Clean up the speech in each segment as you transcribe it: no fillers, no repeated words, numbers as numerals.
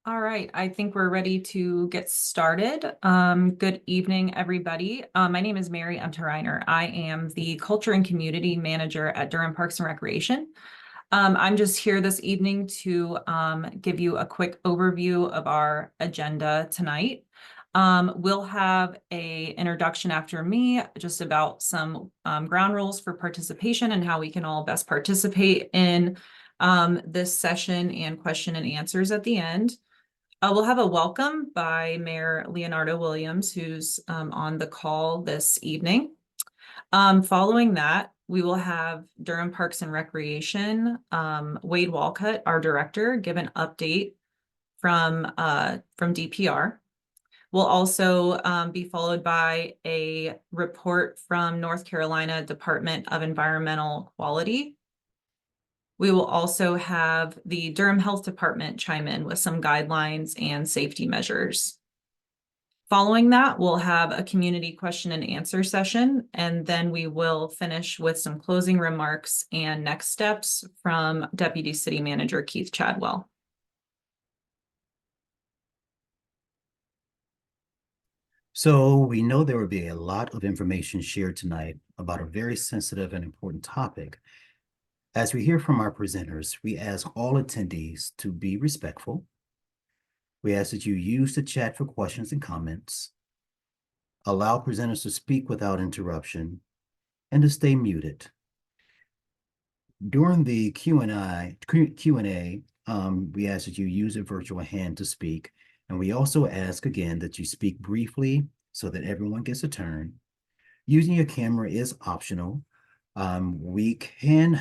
All right, I think we're ready to get started. Good evening, everybody. My name is Mary Reiner. I am the Culture and Community Manager at Durham Parks and Recreation. I'm just here this evening to give you a quick overview of our agenda tonight. We'll have an introduction after me, just about some ground rules for participation and how we can all best participate in this session, and question and answers at the end. We'll have a welcome by Mayor Leonardo Williams, who's on the call this evening. Following that, we will have Durham Parks and Recreation, Wade Walcott, our director, give an update from DPR. We'll also be followed by a report from North Carolina Department of Environmental Quality. We will also have the Durham Health Department chime in with some guidelines and safety measures. Following that, we'll have a community question and answer session, and then we will finish with some closing remarks and next steps from Deputy City Manager Keith Chadwell. So we know there will be a lot of information shared tonight about a very sensitive and important topic. As we hear from our presenters, we ask all attendees to be respectful. We ask that you use the chat for questions and comments, allow presenters to speak without interruption, and to stay muted. During the Q&A, we ask that you use a virtual hand to speak, and we also ask again that you speak briefly so that everyone gets a turn. Using your camera is optional. We can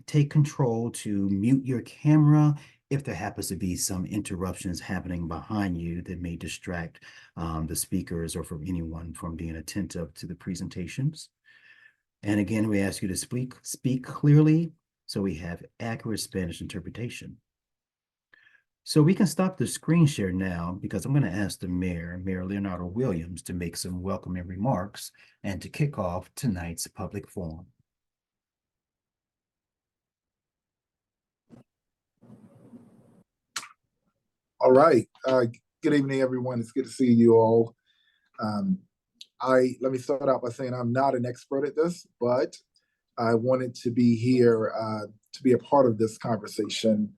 take control to mute your camera if there happens to be some interruptions happening behind you that may distract the speakers or from anyone from being attentive to the presentations. And again, we ask you to speak clearly so we have accurate Spanish interpretation. So we can stop the screen share now, because I'm going to ask the Mayor Leonardo Williams, to make some welcoming remarks and to kick off tonight's public forum. All right. Good evening, everyone. It's good to see you all. Let me start out by saying I'm not an expert at this, but I wanted to be here to be a part of this conversation,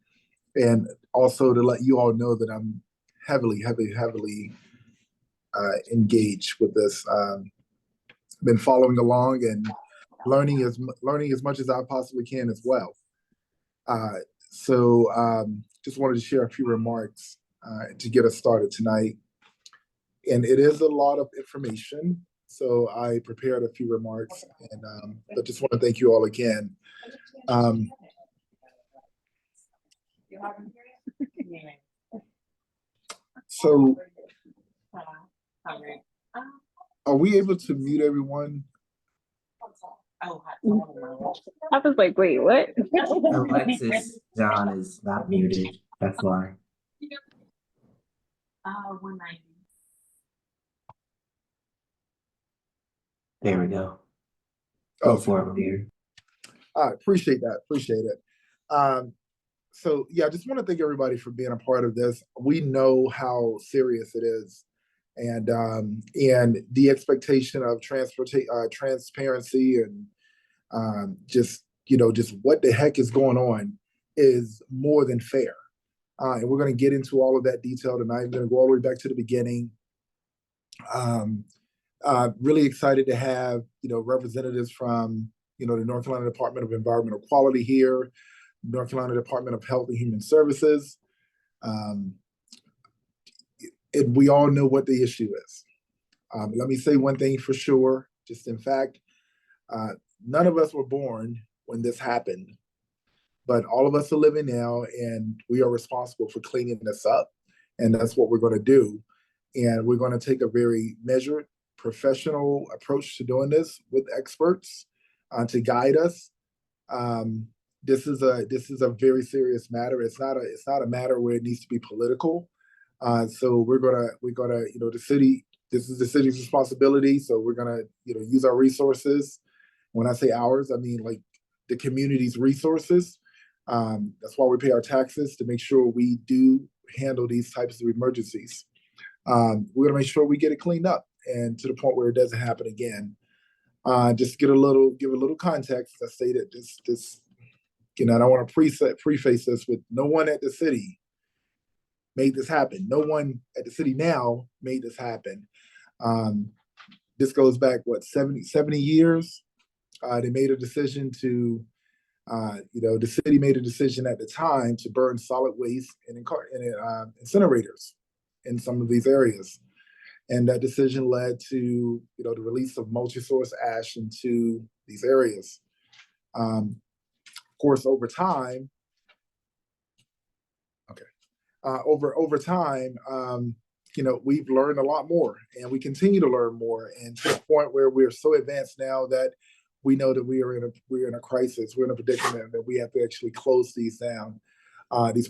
and also to let you all know that I'm heavily engaged with this. Been following along and learning as much as I possibly can as well. Just wanted to share a few remarks to get us started tonight. And it is a lot of information, so I prepared a few remarks, and I just want to thank you all again. So, are we able to mute everyone? I was like, wait, what? Alexis John is not muted. That's why. 190. There we go. Go for it, dear. I appreciate that. Appreciate it. So yeah, I just want to thank everybody for being a part of this. We know how serious it is, and the expectation of transparency and just what the heck is going on is more than fair. And we're going to get into all of that detail tonight. I'm going to go all the way back to the beginning. Really excited to have representatives from the North Carolina Department of Environmental Quality here, North Carolina Department of Health and Human Services. And we all know what the issue is. Let me say one thing for sure. Just in fact, none of us were born when this happened, but all of us are living now, and we are responsible for cleaning this up. And that's what we're going to do. And we're going to take a very measured, professional approach to doing this with experts to guide us. This is a very serious matter. It's not a matter where it needs to be political. So we're gonna the city. This is the city's responsibility. So we're gonna use our resources. When I say ours, I mean like the community's resources. That's why we pay our taxes, to make sure we do handle these types of emergencies. We're gonna make sure we get it cleaned up and to the point where it doesn't happen again. Just give a little context. I say that this, I don't want to preface this with no one at the city made this happen. No one at the city now made this happen. This goes back, 70 years? They made a decision to, the city made a decision at the time to burn solid waste in incinerators in some of these areas. And that decision led to, the release of multi-source ash into these areas. Of course, over time, over time, we've learned a lot more, and we continue to learn more, and to the point where we're so advanced now that we know that we're in a crisis. We're in a predicament that we have to actually close these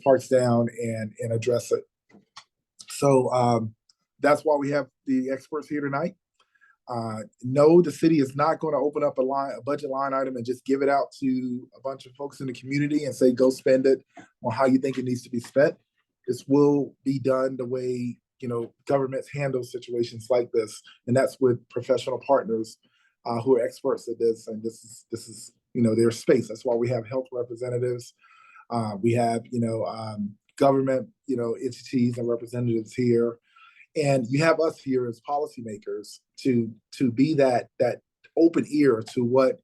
parks down, and address it. So that's why we have the experts here tonight. No, the city is not going to open up a budget line item and just give it out to a bunch of folks in the community and say, go spend it on how you think it needs to be spent. This will be done the way, governments handle situations like this. And that's with professional partners who are experts at this. And this is their space. That's why we have health representatives. We have, government, entities and representatives here. And you have us here as policymakers to be that open ear to what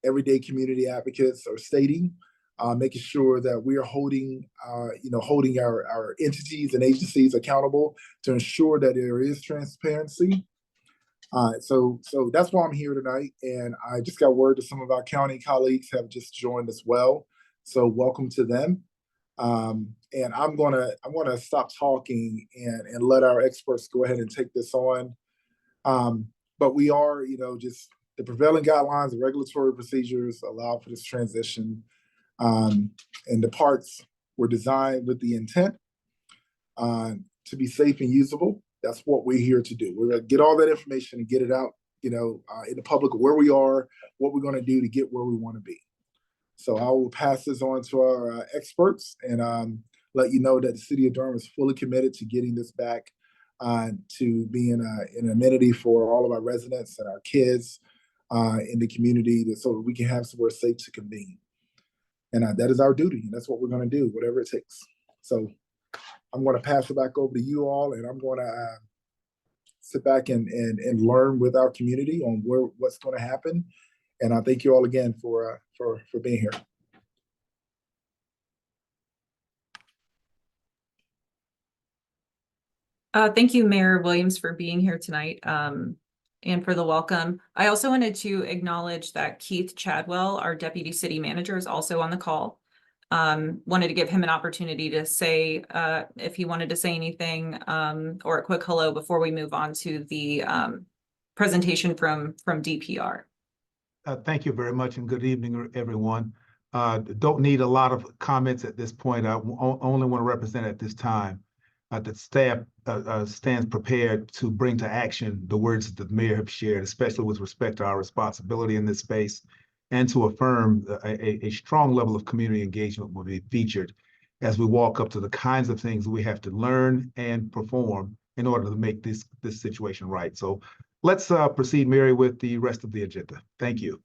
everyday community advocates are stating, making sure that we are holding our entities and agencies accountable to ensure that there is transparency. So that's why I'm here tonight. And I just got word that some of our county colleagues have just joined as well. So welcome to them. And I'm gonna stop talking and let our experts go ahead and take this on. But we are, just the prevailing guidelines, the regulatory procedures allow for this transition. And the parks were designed with the intent to be safe and usable. That's what we're here to do. We're gonna get all that information and get it out, in the public, where we are, what we're gonna do to get where we wanna be. So I will pass this on to our experts and let you know that the City of Durham is fully committed to getting this back to being an amenity for all of our residents and our kids in the community, so that we can have somewhere safe to convene. And that is our duty, and that's what we're going to do, whatever it takes. So I'm going to pass it back over to you all, and I'm going to sit back and learn with our community on what's going to happen. And I thank you all again for being here. Thank you, Mayor Williams, for being here tonight and for the welcome. I also wanted to acknowledge that Keith Chadwell, our Deputy City Manager, is also on the call. Wanted to give him an opportunity to say if he wanted to say anything or a quick hello before we move on to the presentation from DPR. Thank you very much, and good evening, everyone. Don't need a lot of comments at this point. I only want to represent at this time that staff stands prepared to bring to action the words that the mayor have shared, especially with respect to our responsibility in this space, and to affirm a strong level of community engagement will be featured as we walk up to the kinds of things we have to learn and perform in order to make this situation right. So let's proceed, Mary, with the rest of the agenda. Thank you.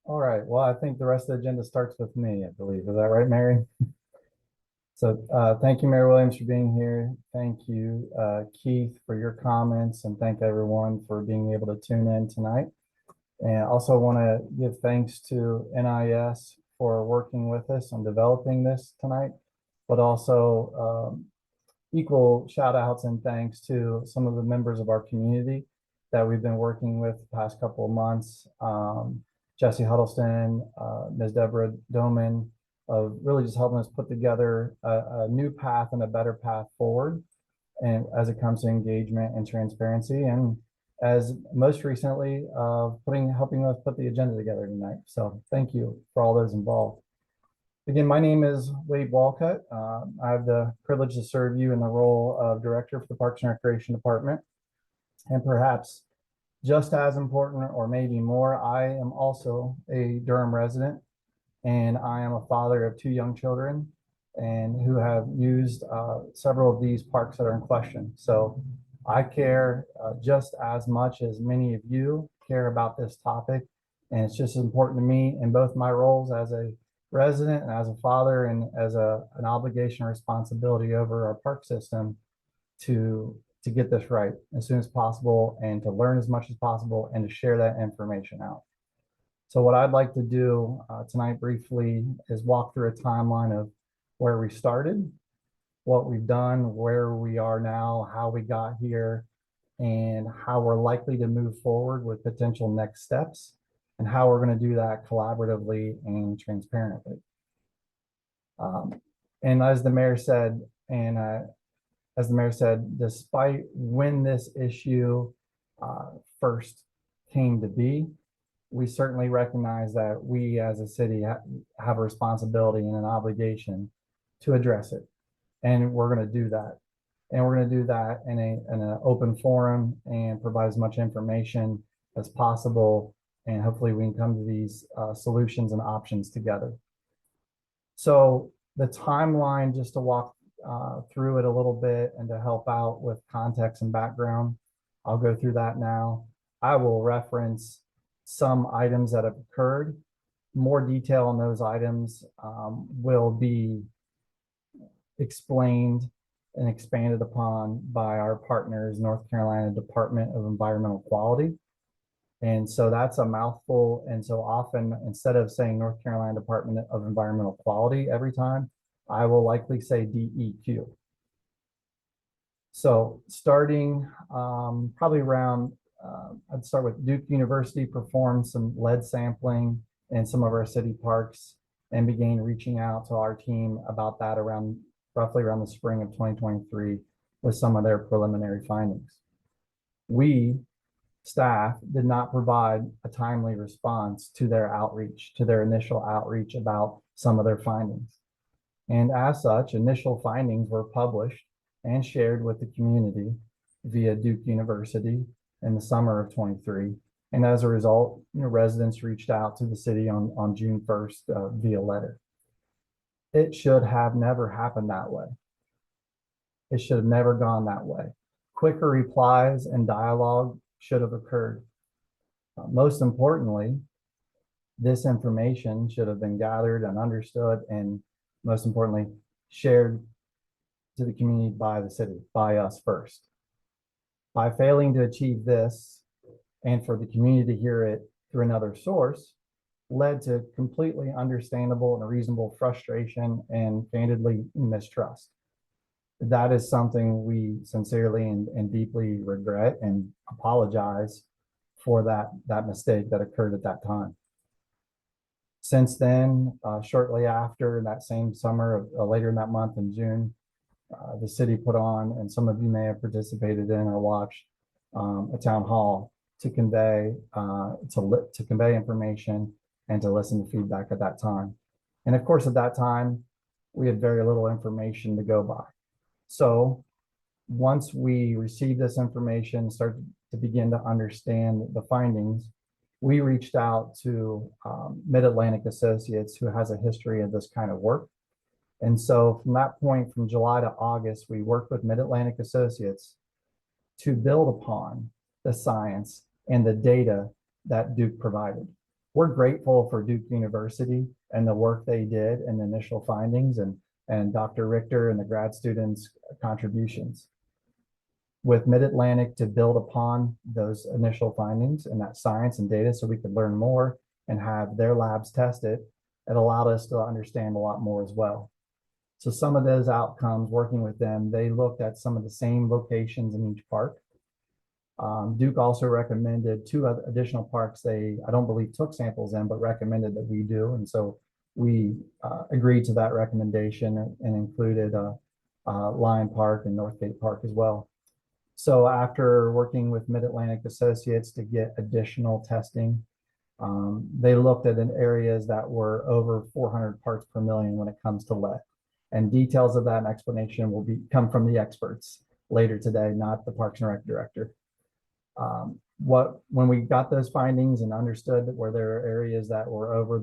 All right, well, I think the rest of the agenda starts with me, I believe. Is that right, Mary? So thank you, Mayor Williams, for being here. Thank you, Keith, for your comments, and thank everyone for being able to tune in tonight. And I also want to give thanks to NIS for working with us on developing this tonight, but also equal shout outs and thanks to some of the members of our community that we've been working with the past couple of months. Jesse Huddleston, Ms. Deborah Doman, of really just helping us put together a new path and a better path forward, and as it comes to engagement and transparency, and as most recently helping us put the agenda together tonight. So thank you for all those involved. Again, my name is Wade Walcott. I have the privilege to serve you in the role of Director for the Parks and Recreation Department. And perhaps just as important, or maybe more, I am also a Durham resident, and I am a father of 2 young children and who have used several of these parks that are in question. So I care just as much as many of you care about this topic. And it's just as important to me in both my roles as a resident and as a father and as an obligation or responsibility over our park system to get this right as soon as possible and to learn as much as possible and to share that information out. So what I'd like to do tonight briefly is walk through a timeline of where we started, what we've done, where we are now, how we got here, and how we're likely to move forward with potential next steps, and how we're going to do that collaboratively and transparently. And as the mayor said, despite when this issue first came to be, we certainly recognize that we as a city have a responsibility and an obligation to address it. And we're going to do that. And we're going to do that in an open forum and provide as much information as possible. And hopefully we can come to these solutions and options together. So the timeline, just to walk through it a little bit and to help out with context and background, I'll go through that now. I will reference some items that have occurred. More detail on those items will be explained and expanded upon by our partners, North Carolina Department of Environmental Quality. And so that's a mouthful. And so often, instead of saying North Carolina Department of Environmental Quality every time, I will likely say DEQ. So starting probably around, I'd start with Duke University performed some lead sampling in some of our city parks and began reaching out to our team about that roughly around the spring of 2023 with some of their preliminary findings. We, staff, did not provide a timely response to their outreach, to their initial outreach about some of their findings. And as such, initial findings were published and shared with the community via Duke University in the summer of 23. And as a result, residents reached out to the city on June 1st via letter. It should have never happened that way. It should have never gone that way. Quicker replies and dialogue should have occurred. Most importantly, this information should have been gathered and understood and, most importantly, shared to the community by the city, by us first. By failing to achieve this, and for the community to hear it through another source, led to completely understandable and reasonable frustration and candidly mistrust. That is something we sincerely and deeply regret and apologize for that mistake that occurred at that time. Since then, shortly after that same summer, later in that month in June, the city put on, and some of you may have participated in or watched, a town hall to convey information and to listen to feedback at that time. And of course, at that time, we had very little information to go by. So once we received this information, started to begin to understand the findings, we reached out to Mid-Atlantic Associates, who has a history of this kind of work. And so from that point, from July to August, we worked with Mid-Atlantic Associates to build upon the science and the data that Duke provided. We're grateful for Duke University and the work they did and the initial findings, and Dr. Richter and the grad students' contributions. With Mid-Atlantic to build upon those initial findings and that science and data so we could learn more and have their labs test it, it allowed us to understand a lot more as well. So some of those outcomes, working with them, they looked at some of the same locations in each park. Duke also recommended 2 additional parks I don't believe took samples in, but recommended that we do. And so we agreed to that recommendation and included Lyon Park and Northgate Park as well. So after working with Mid-Atlantic Associates to get additional testing, They looked at areas that were over 400 parts per million when it comes to lead. And details of that and explanation will come from the experts later today, not the Parks and Rec director. When we got those findings and understood that where there are areas that were over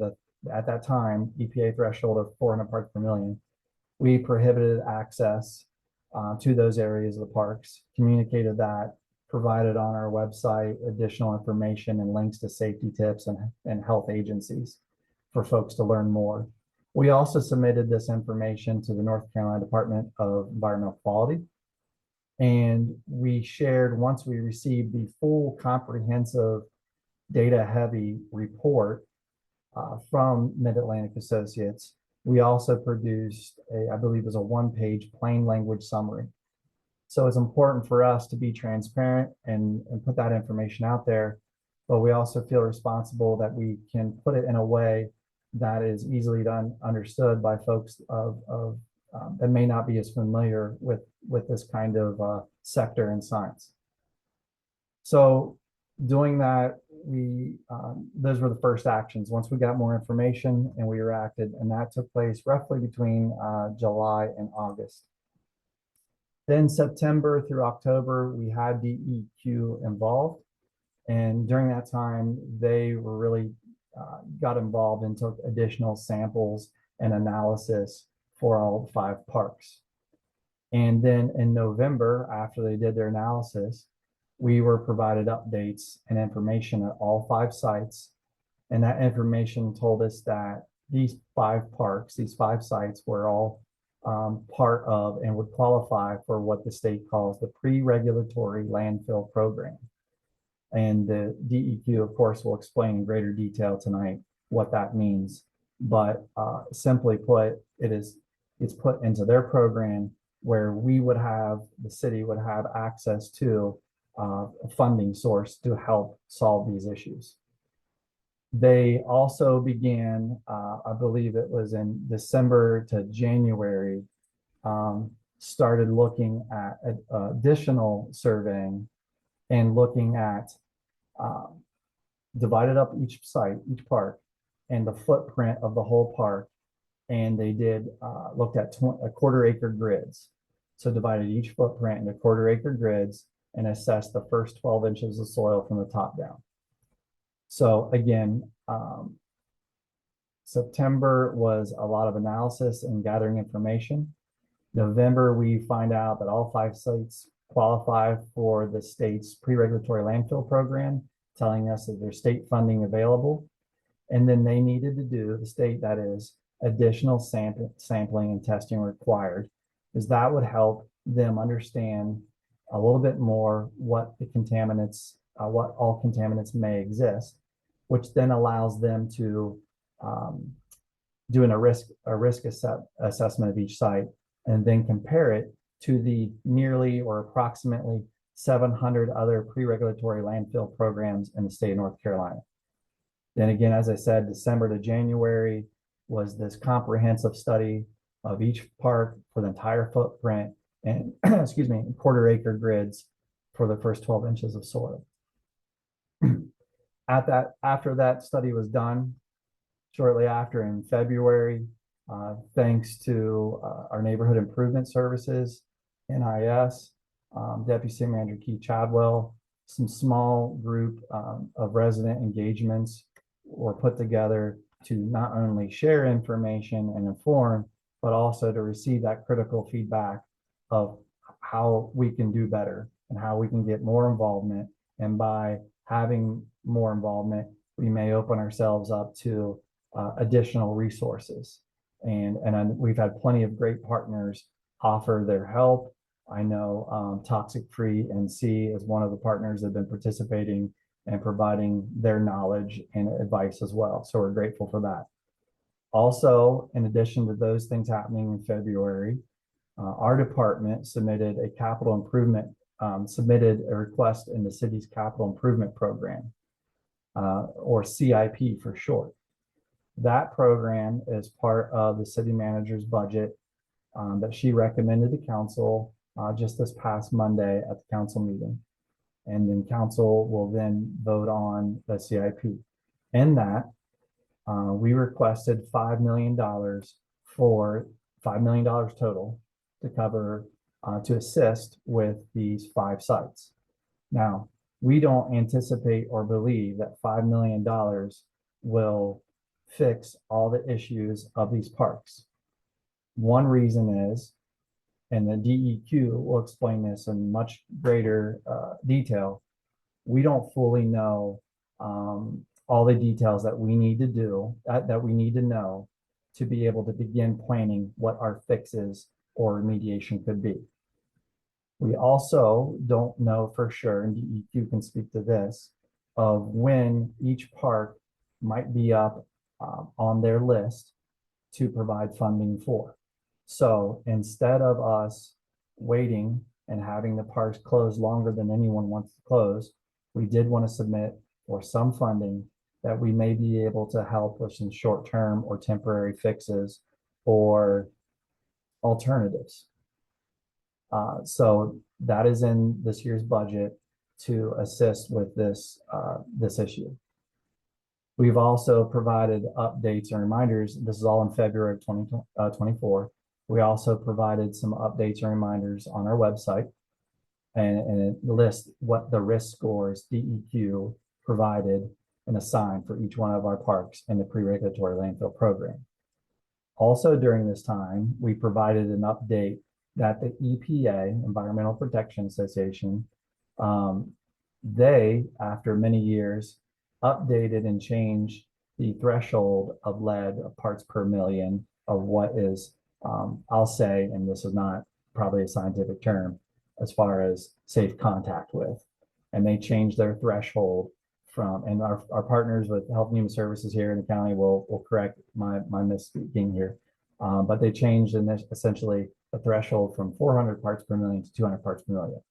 at that time, EPA threshold of 400 parts per million, we prohibited access to those areas of the parks, communicated that, provided on our website additional information and links to safety tips and health agencies for folks to learn more. We also submitted this information to the North Carolina Department of Environmental Quality. And we shared, once we received the full comprehensive data-heavy report from Mid-Atlantic Associates, we also produced I believe it was a one-page plain language summary. So it's important for us to be transparent and put that information out there, but we also feel responsible that we can put it in a way that is easily understood by folks that may not be as familiar with this kind of sector in science. So doing that, those were the first actions. Once we got more information and we reacted, and that took place roughly between July and August. Then September through October, we had DEQ involved. And during that time, they were really got involved and took additional samples and analysis for all 5 parks. And then in November, after they did their analysis, we were provided updates and information at all 5 sites. And that information told us that these 5 parks, these 5 sites were all part of and would qualify for what the state calls the pre-regulatory landfill program. And the DEQ, of course, will explain in greater detail tonight what that means. But simply put, it's put into their program where the city would have access to a funding source to help solve these issues. They also began, I believe it was in December to January, started looking at additional surveying and looking at, divided up each site, each park, and the footprint of the whole park. And they looked at a quarter-acre grids. So divided each footprint into quarter-acre grids and assessed the first 12 inches of soil from the top down. So again, September was a lot of analysis and gathering information. November, we find out that all 5 sites qualify for the state's pre-regulatory landfill program, telling us that there's state funding available. And then they needed to do, the state that is, additional sampling and testing required, because that would help them understand a little bit more what the contaminants, what all contaminants may exist, which then allows them to do a risk assessment of each site and then compare it to the nearly or approximately 700 other pre-regulatory landfill programs in the state of North Carolina. Then again, as I said, December to January was this comprehensive study of each park for the entire footprint and, excuse me, quarter-acre grids for the first 12 inches of soil. After that study was done, shortly after in February, thanks to our neighborhood improvement services, NIS, Deputy City Manager Keith Chadwell, some small group of resident engagements were put together to not only share information and inform, but also to receive that critical feedback of how we can do better and how we can get more involvement. And by having more involvement, we may open ourselves up to additional resources. And we've had plenty of great partners offer their help. I know Toxic Free NC is one of the partners that have been participating and providing their knowledge and advice as well. So we're grateful for that. Also, in addition to those things happening in February, our department submitted a capital improvement, submitted a request in the city's capital improvement program, or CIP for short. That program is part of the city manager's budget that she recommended to council just this past Monday at the council meeting. And then council will then vote on the CIP. In that, we requested $5 million for $5 million total to cover, to assist with these 5 sites. Now, we don't anticipate or believe that $5 million will fix all the issues of these parks. One reason is, and the DEQ will explain this in much greater detail, we don't fully know all the details that we need to do, that we need to know to be able to begin planning what our fixes or remediation could be. We also don't know for sure, and DEQ can speak to this, of when each park might be up on their list to provide funding for. So instead of us waiting and having the parks close longer than anyone wants to close, we did want to submit for some funding that we may be able to help with some short-term or temporary fixes or alternatives. So that is in this year's budget to assist with this, this issue. We've also provided updates and reminders. This is all in February of 2024. We also provided some updates and reminders on our website, and it lists what the risk scores DEQ provided and assigned for each one of our parks in the pre-regulatory landfill program. Also during this time, we provided an update that the EPA, Environmental Protection Association, they, after many years, updated and changed the threshold of lead of parts per million of what is, I'll say, and this is not probably a scientific term, as far as safe contact with. And they changed their threshold from, and our partners with Health and Human Services here in the county will correct my misspeaking here. But they changed essentially the threshold from 400 parts per million to 200 parts per million.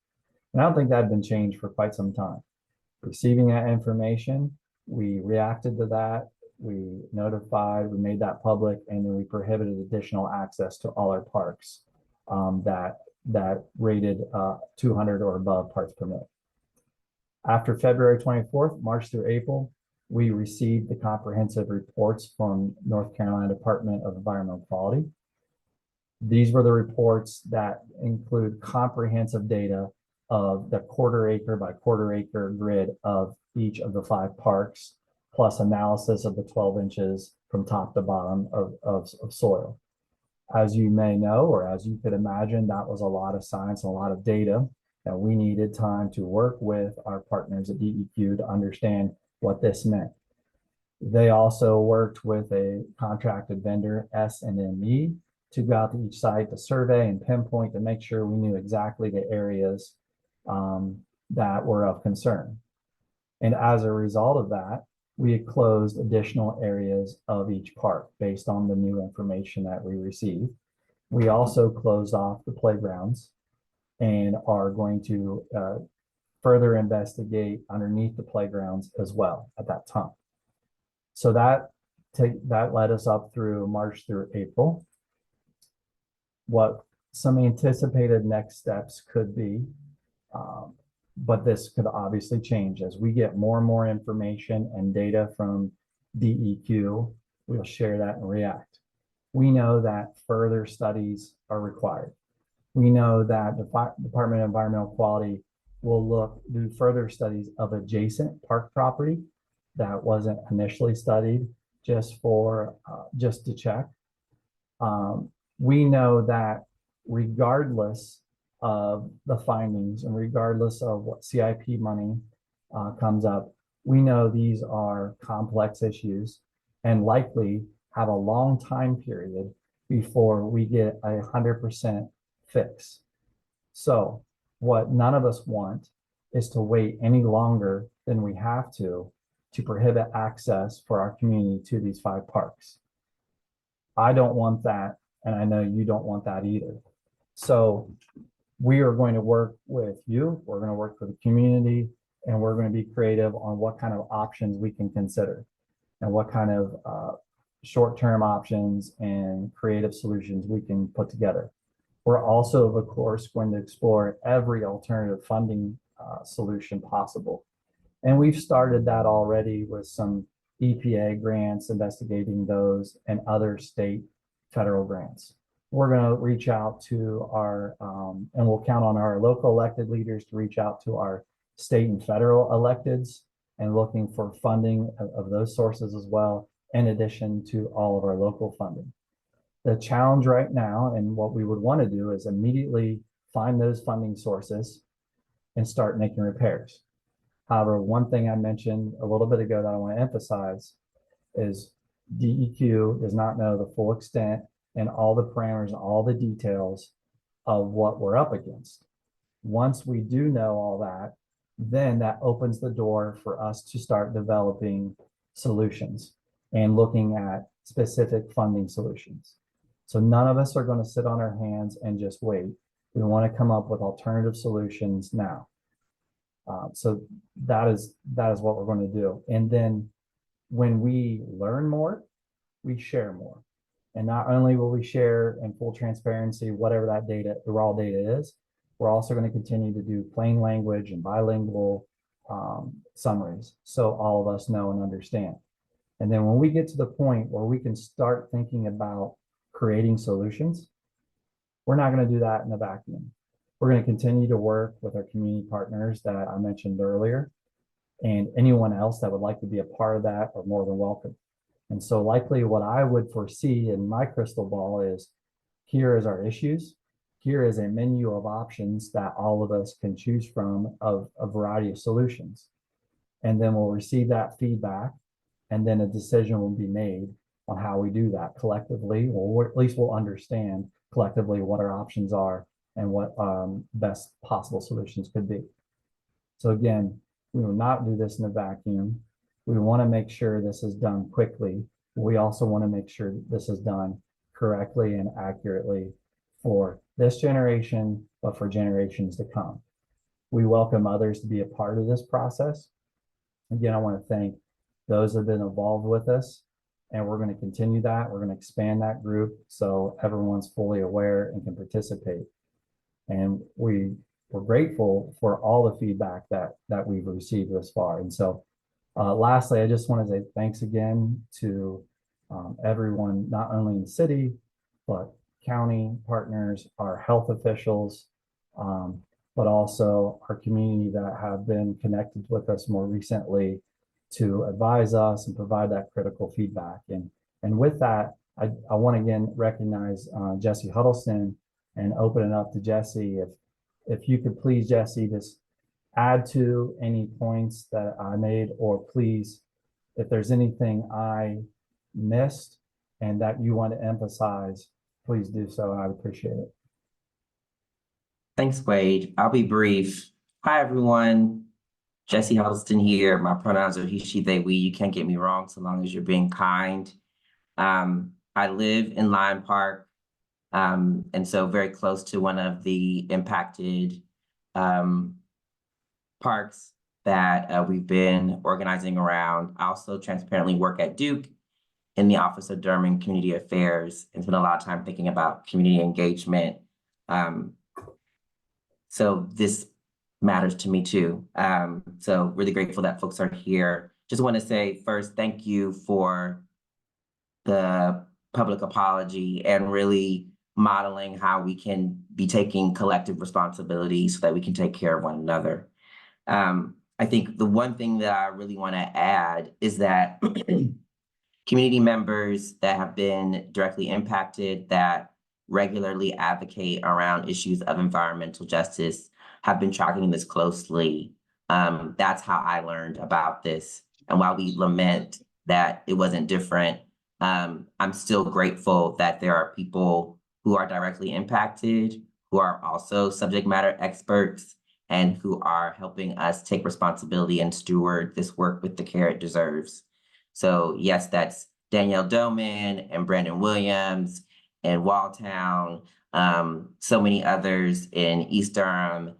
And I don't think that had been changed for quite some time. Receiving that information, we reacted to that, we notified, we made that public, and then we prohibited additional access to all our parks that rated 200 or above parts per million. After February 24th, March through April, we received the comprehensive reports from North Carolina Department of Environmental Quality. These were the reports that include comprehensive data of the quarter acre by quarter acre grid of each of the 5 parks, plus analysis of the 12 inches from top to bottom of soil. As you may know, or as you could imagine, that was a lot of science and a lot of data, and we needed time to work with our partners at DEQ to understand what this meant. They also worked with a contracted vendor, S&ME, to go out to each site to survey and pinpoint to make sure we knew exactly the areas that were of concern. And as a result of that, we had closed additional areas of each park based on the new information that we received. We also closed off the playgrounds and are going to further investigate underneath the playgrounds as well at that time. So that led us up through March through April. What some anticipated next steps could be, but this could obviously change as we get more and more information and data from DEQ. We'll share that and react. We know that further studies are required. We know that the Department of Environmental Quality will do further studies of adjacent park property that wasn't initially studied, just to check. We know that regardless of the findings and regardless of what CIP money comes up, we know these are complex issues and likely have a long time period before we get 100% fix. So what none of us want is to wait any longer than we have to prohibit access for our community to these 5 parks. I don't want that, and I know you don't want that either. So we are going to work with you, we're going to work with the community, and we're going to be creative on what kind of options we can consider and what kind of short-term options and creative solutions we can put together. We're also, of course, going to explore every alternative funding solution possible. And we've started that already with some EPA grants, investigating those, and other state federal grants. We're going to reach out to our, and we'll count on our local elected leaders to reach out to our state and federal electeds and looking for funding of those sources as well, in addition to all of our local funding. The challenge right now, and what we would want to do, is immediately find those funding sources and start making repairs. However, one thing I mentioned a little bit ago that I want to emphasize is DEQ does not know the full extent and all the parameters and all the details of what we're up against. Once we do know all that, then that opens the door for us to start developing solutions and looking at specific funding solutions. So none of us are going to sit on our hands and just wait. We want to come up with alternative solutions now. So that is what we're going to do. And then when we learn more, we share more. And not only will we share in full transparency whatever that data, the raw data is, we're also going to continue to do plain language and bilingual summaries so all of us know and understand. And then when we get to the point where we can start thinking about creating solutions, we're not going to do that in a vacuum. We're going to continue to work with our community partners that I mentioned earlier, and anyone else that would like to be a part of that are more than welcome. And so likely what I would foresee in my crystal ball is, here is our issues. Here is a menu of options that all of us can choose from of a variety of solutions. And then we'll receive that feedback, and then a decision will be made on how we do that collectively, or at least we'll understand collectively what our options are and what best possible solutions could be. So again, we will not do this in a vacuum. We want to make sure this is done quickly. We also want to make sure this is done correctly and accurately for this generation, but for generations to come. We welcome others to be a part of this process. Again, I want to thank those that have been involved with us, and we're going to continue that. We're going to expand that group so everyone's fully aware and can participate. And we're grateful for all the feedback that we've received thus far. And so lastly, I just want to say thanks again to everyone, not only in the city, but county partners, our health officials, but also our community that have been connected with us more recently to advise us and provide that critical feedback. And with that, I want to again recognize Jesse Huddleston and open it up to Jesse. If you could please, Jesse, just add to any points that I made, or please, if there's anything I missed and that you want to emphasize, please do so. I'd appreciate it. Thanks, Wade. I'll be brief. Hi, everyone. Jesse Huddleston here. My pronouns are he, she, they, we. You can't get me wrong so long as you're being kind. I live in Lyon Park, and so very close to one of the impacted parks that we've been organizing around. I also transparently work at Duke in the Office of Durham and Community Affairs, and spend a lot of time thinking about community engagement. So this matters to me too. So really grateful that folks are here. Just want to say first, thank you for the public apology and really modeling how we can be taking collective responsibility so that we can take care of one another. I think the one thing that I really want to add is that community members that have been directly impacted, that regularly advocate around issues of environmental justice, have been tracking this closely. That's how I learned about this. And while we lament that it wasn't different, I'm still grateful that there are people who are directly impacted, who are also subject matter experts, and who are helping us take responsibility and steward this work with the care it deserves. So yes, that's Danielle Doman and Brandon Williams and Walltown, so many others in East Durham,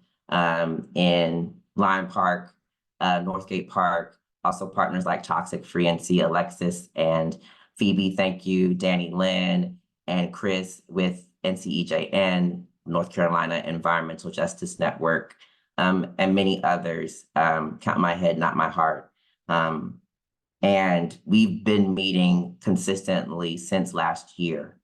in Lyon Park, Northgate Park, also partners like Toxic Free NC, Alexis and Phoebe, thank you, Danny Lynn, and Chris with NCEJN, North Carolina Environmental Justice Network, and many others. Count my head, not my heart. And we've been meeting consistently since last year,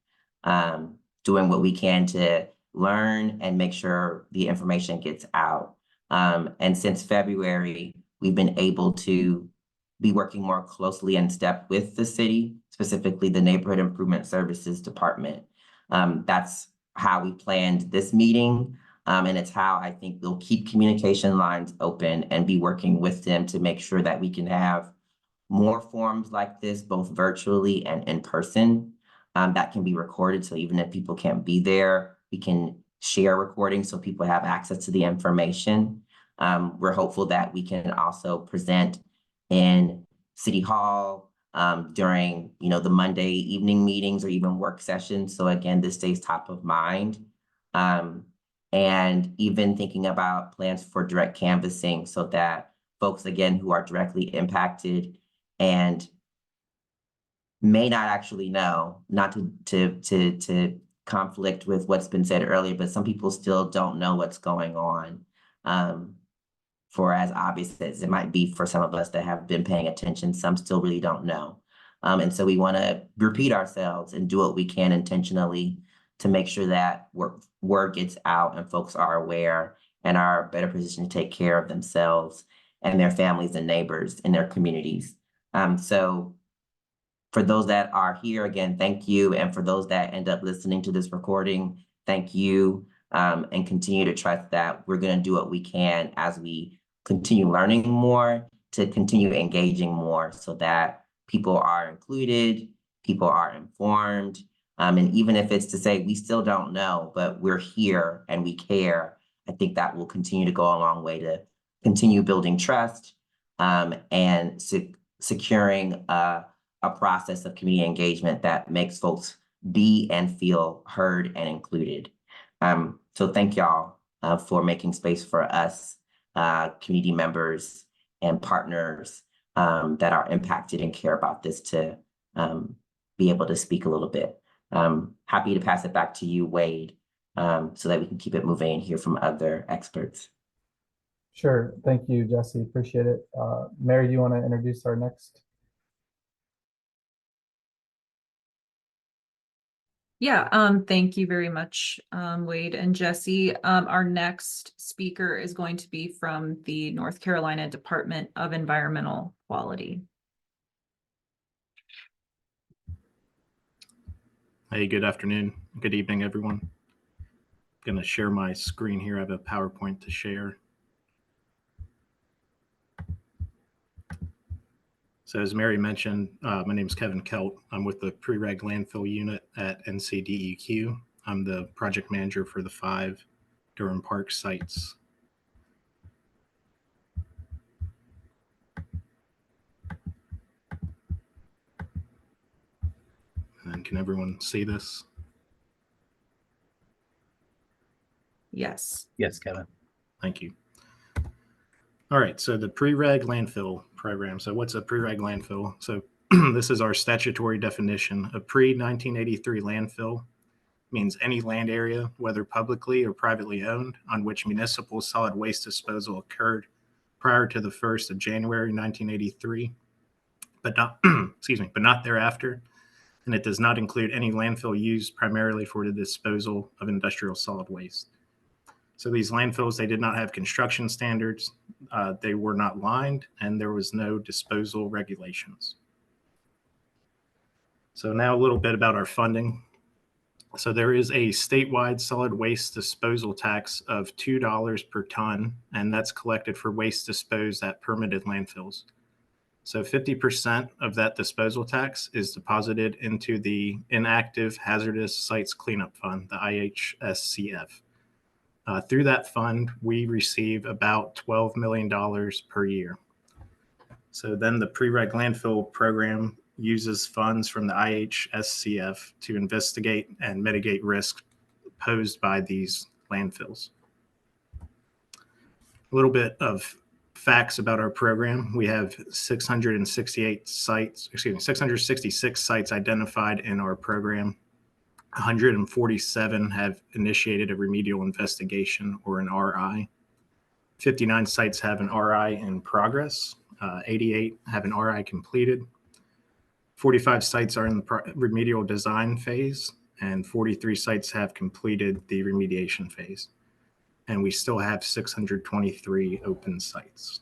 doing what we can to learn and make sure the information gets out. And since February, we've been able to be working more closely in step with the city, specifically the Neighborhood Improvement Services Department. That's how we planned this meeting. And it's how I think we'll keep communication lines open and be working with them to make sure that we can have more forums like this, both virtually and in person, that can be recorded. So even if people can't be there, we can share recordings so people have access to the information. We're hopeful that we can also present in City Hall during, the Monday evening meetings or even work sessions. So again, this stays top of mind. And even thinking about plans for direct canvassing so that folks, again, who are directly impacted and may not actually know, not to conflict with what's been said earlier, but some people still don't know what's going on. For as obvious as it might be for some of us that have been paying attention, some still really don't know. And so we want to repeat ourselves and do what we can intentionally to make sure that word gets out and folks are aware and are better positioned to take care of themselves and their families and neighbors in their communities. So for those that are here, again, thank you. And for those that end up listening to this recording, thank you. And continue to trust that we're going to do what we can as we continue learning more to continue engaging more so that people are included, people are informed. And even if it's to say we still don't know, but we're here and we care, I think that will continue to go a long way to continue building trust and securing a process of community engagement that makes folks be and feel heard and included. So thank y'all for making space for us, community members and partners that are impacted and care about this to be able to speak a little bit. Happy to pass it back to you, Wade, so that we can keep it moving and hear from other experts. Sure. Thank you, Jesse. Appreciate it. Mary, do you want to introduce our next? Yeah, thank you very much, Wade and Jesse. Our next speaker is going to be from the North Carolina Department of Environmental Quality. Hey, good afternoon. Good evening, everyone. I'm going to share my screen here. I have a PowerPoint to share. So as Mary mentioned, my name is Kevin Kelt. I'm with the pre-reg landfill unit at NCDEQ. I'm the project manager for the 5 Durham Park sites. And can everyone see this? Yes. Yes, Kevin. Thank you. All right, so the pre-reg landfill program. So what's a pre-reg landfill? So this is our statutory definition. A pre-1983 landfill means any land area, whether publicly or privately owned, on which municipal solid waste disposal occurred prior to the 1st of January 1983, but not, but not thereafter. And it does not include any landfill used primarily for the disposal of industrial solid waste. So these landfills, they did not have construction standards, they were not lined, and there was no disposal regulations. So now a little bit about our funding. So there is a statewide solid waste disposal tax of $2 per ton, and that's collected for waste disposed at permitted landfills. So 50% of that disposal tax is deposited into the Inactive Hazardous Sites Cleanup Fund, the IHSCF. Through that fund, we receive about $12 million per year. So then the pre-reg landfill program uses funds from the IHSCF to investigate and mitigate risk posed by these landfills. A little bit of facts about our program. We have 666 sites identified in our program. 147 have initiated a remedial investigation or an RI. 59 sites have an RI in progress. 88 have an RI completed, 45 sites are in the remedial design phase, and 43 sites have completed the remediation phase. And we still have 623 open sites.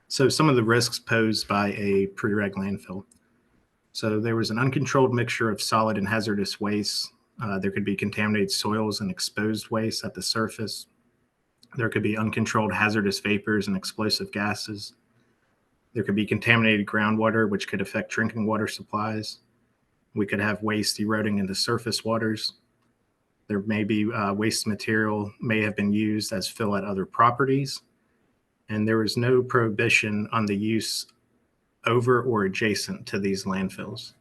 So some of the risks posed by a pre-reg landfill. So there was an uncontrolled mixture of solid and hazardous waste. There could be contaminated soils and exposed waste at the surface. There could be uncontrolled hazardous vapors and explosive gases. There could be contaminated groundwater, which could affect drinking water supplies. We could have waste eroding into surface waters. There may be waste material may have been used as fill at other properties. And there was no prohibition on the use over or adjacent to these landfills.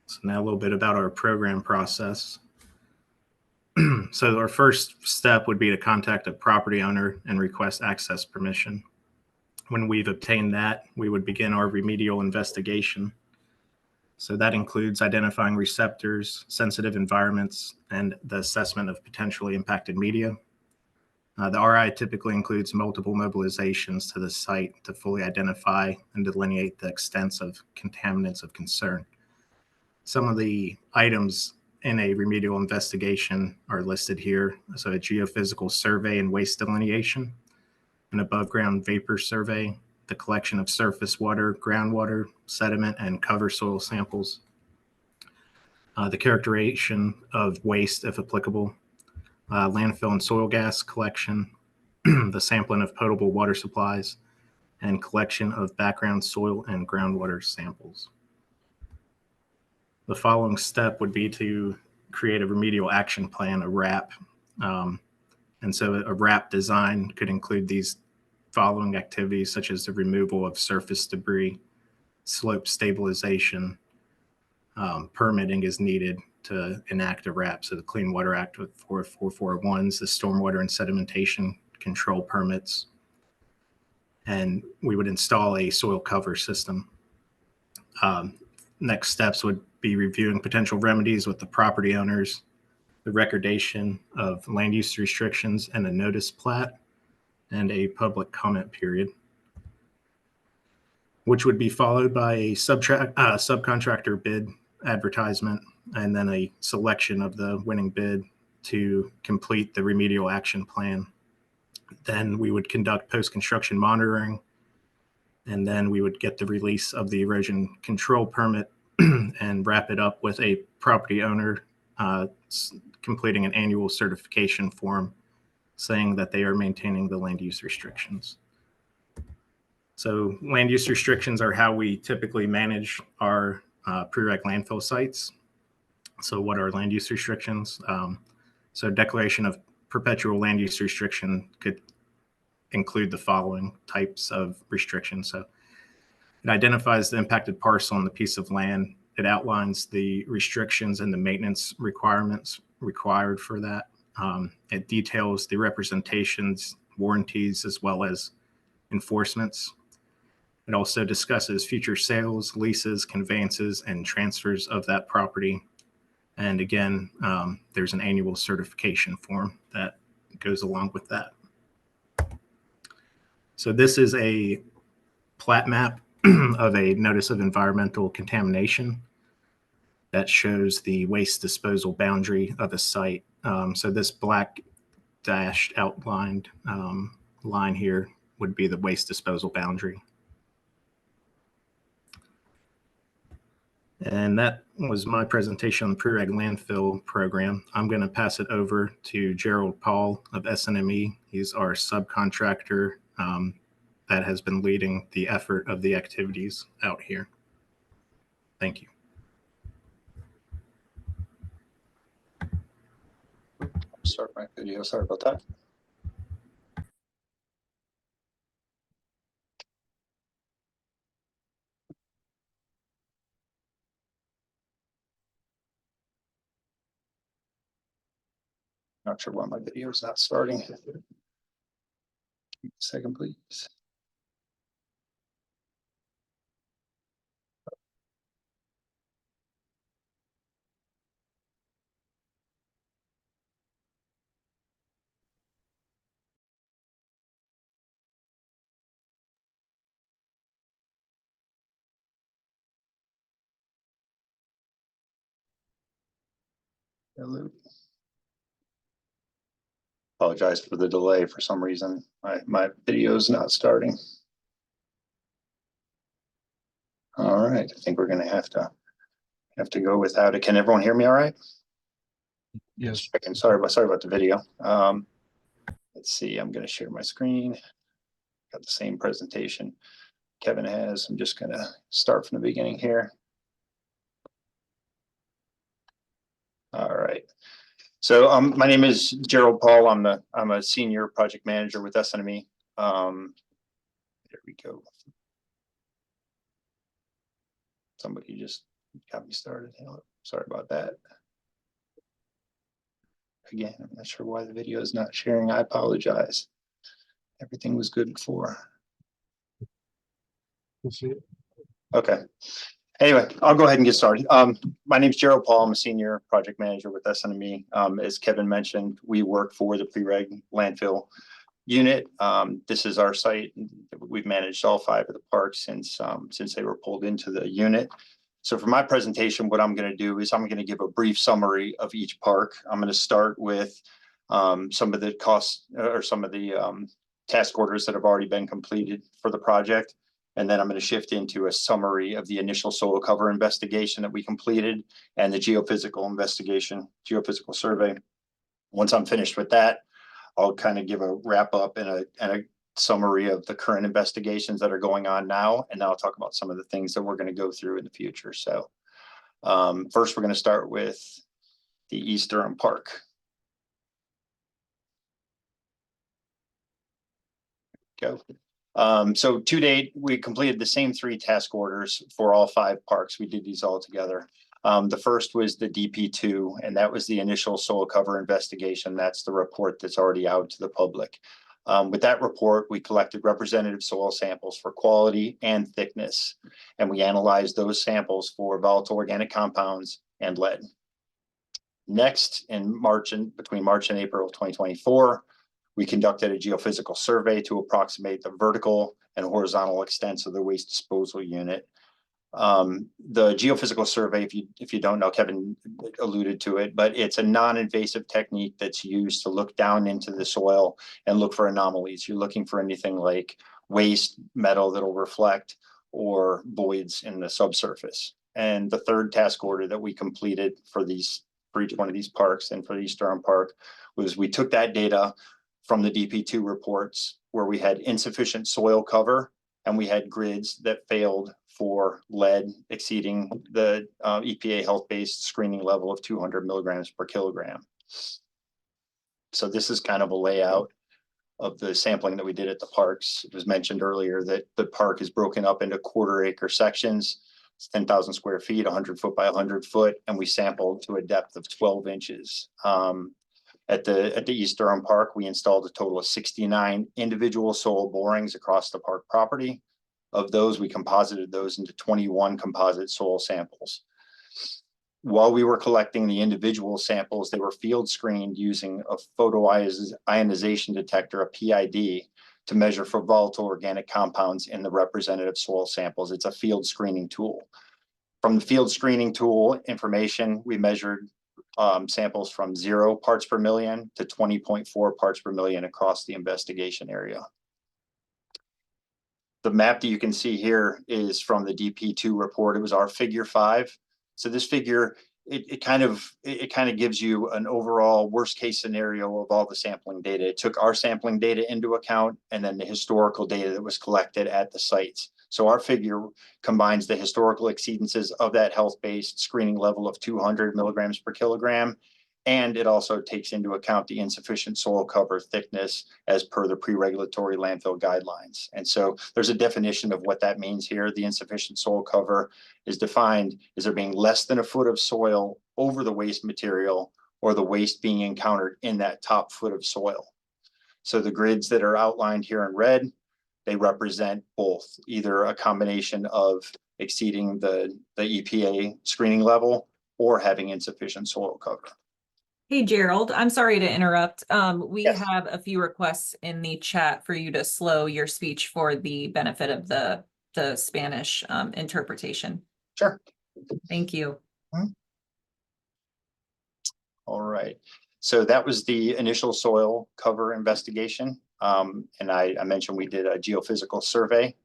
So now a little bit about our program process. So our first step would be to contact a property owner and request access permission. When we've obtained that, we would begin our remedial investigation. So that includes identifying receptors, sensitive environments, and the assessment of potentially impacted media. The RI typically includes multiple mobilizations to the site to fully identify and delineate the extents of contaminants of concern. Some of the items in a remedial investigation are listed here. So a geophysical survey and waste delineation, an above ground vapor survey, the collection of surface water, groundwater, sediment, and cover soil samples, the characterization of waste if applicable, landfill and soil gas collection, the sampling of potable water supplies, and collection of background soil and groundwater samples. The following step would be to create a remedial action plan, a RAP. And so a RAP design could include these following activities, such as the removal of surface debris, slope stabilization, permitting is needed to enact a RAP. So the Clean Water Act with 4441s, the stormwater and sedimentation control permits, and we would install a soil cover system. Next steps would be reviewing potential remedies with the property owners, the recordation of land use restrictions and a notice plat, and a public comment period, which would be followed by a subcontractor bid advertisement, and then a selection of the winning bid to complete the remedial action plan. Then we would conduct post-construction monitoring, and then we would get the release of the erosion control permit and wrap it up with a property owner completing an annual certification form saying that they are maintaining the land use restrictions. So land use restrictions are how we typically manage our pre-reg landfill sites. So what are land use restrictions? So declaration of perpetual land use restriction could include the following types of restrictions. So it identifies the impacted parcel on the piece of land. It outlines the restrictions and the maintenance requirements required for that. It details the representations, warranties, as well as enforcements. It also discusses future sales, leases, conveyances, and transfers of that property. And again, there's an annual certification form that goes along with that. So this is a plat map of a notice of environmental contamination that shows the waste disposal boundary of a site. So this black dashed outlined line here would be the waste disposal boundary. And that was my presentation on the pre-reg landfill program. I'm going to pass it over to Gerald Paul of SNME. He's our subcontractor that has been leading the effort of the activities out here. Thank you. Start my video. Sorry about that. Not sure why my video is not starting. Second, please. Hello. Apologize for the delay. For some reason, my video is not starting. All right, I think we're gonna have to go without it. Can everyone hear me all right? Yes. Sorry about the video. Let's see, I'm gonna share my screen. Got the same presentation Kevin has. I'm just gonna start from the beginning here. All right. So my name is Gerald Paul. I'm a senior project manager with SNME. There we go. Somebody just got me started. Sorry about that. Again, I'm not sure why the video is not sharing. I apologize. Everything was good before. Okay. Anyway, I'll go ahead and get started. My name is Gerald Paul. I'm a senior project manager with SNME. As Kevin mentioned, we work for the pre-reg landfill unit. This is our site. We've managed all 5 of the parks since they were pulled into the unit. So for my presentation, what I'm going to do is I'm going to give a brief summary of each park. I'm going to start with some of the costs or some of the task orders that have already been completed for the project. And then I'm going to shift into a summary of the initial soil cover investigation that we completed and the geophysical investigation, geophysical survey. Once I'm finished with that, I'll kind of give a wrap up and a summary of the current investigations that are going on now. And then I'll talk about some of the things that we're going to go through in the future. So first, we're going to start with the East Durham Park. Go. So to date, we completed the same 3 task orders for all 5 parks. We did these all together. The first was the DP2, and that was the initial soil cover investigation. That's the report that's already out to the public. With that report, we collected representative soil samples for quality and thickness, and we analyzed those samples for volatile organic compounds and lead. Next, between March and April of 2024, we conducted a geophysical survey to approximate the vertical and horizontal extents of the waste disposal unit. The geophysical survey, if you don't know, Kevin alluded to it, but it's a non-invasive technique that's used to look down into the soil and look for anomalies. You're looking for anything like waste, metal that'll reflect, or voids in the subsurface. And the third task order that we completed for each one of these parks and for the East Durham Park was we took that data from the DP2 reports where we had insufficient soil cover and we had grids that failed for lead exceeding the EPA health-based screening level of 200 milligrams per kilogram. So this is kind of a layout of the sampling that we did at the parks. It was mentioned earlier that the park is broken up into quarter-acre sections. It's 10,000 square feet, 100 foot by 100 foot, and we sampled to a depth of 12 inches. At the East Durham Park, we installed a total of 69 individual soil borings across the park property. Of those, we composited those into 21 composite soil samples. While we were collecting the individual samples, they were field screened using a photoionization detector, a PID, to measure for volatile organic compounds in the representative soil samples. It's a field screening tool. From the field screening tool information, we measured samples from 0 parts per million to 20.4 parts per million across the investigation area. The map that you can see here is from the DP2 report. It was our figure 5. So this figure, it kind of gives you an overall worst case scenario of all the sampling data. It took our sampling data into account and then the historical data that was collected at the sites. So our figure combines the historical exceedances of that health-based screening level of 200 milligrams per kilogram, and it also takes into account the insufficient soil cover thickness as per the pre-regulatory landfill guidelines. And so there's a definition of what that means here. The insufficient soil cover is defined as there being less than a foot of soil over the waste material or the waste being encountered in that top foot of soil. So the grids that are outlined here in red, they represent both, either a combination of exceeding the EPA screening level or having insufficient soil cover. Hey, Gerald, I'm sorry to interrupt. We Yes. have a few requests in the chat for you to slow your speech for the benefit of the Spanish interpretation. Sure. Thank you. All right. So that was the initial soil cover investigation. And I mentioned we did a geophysical survey.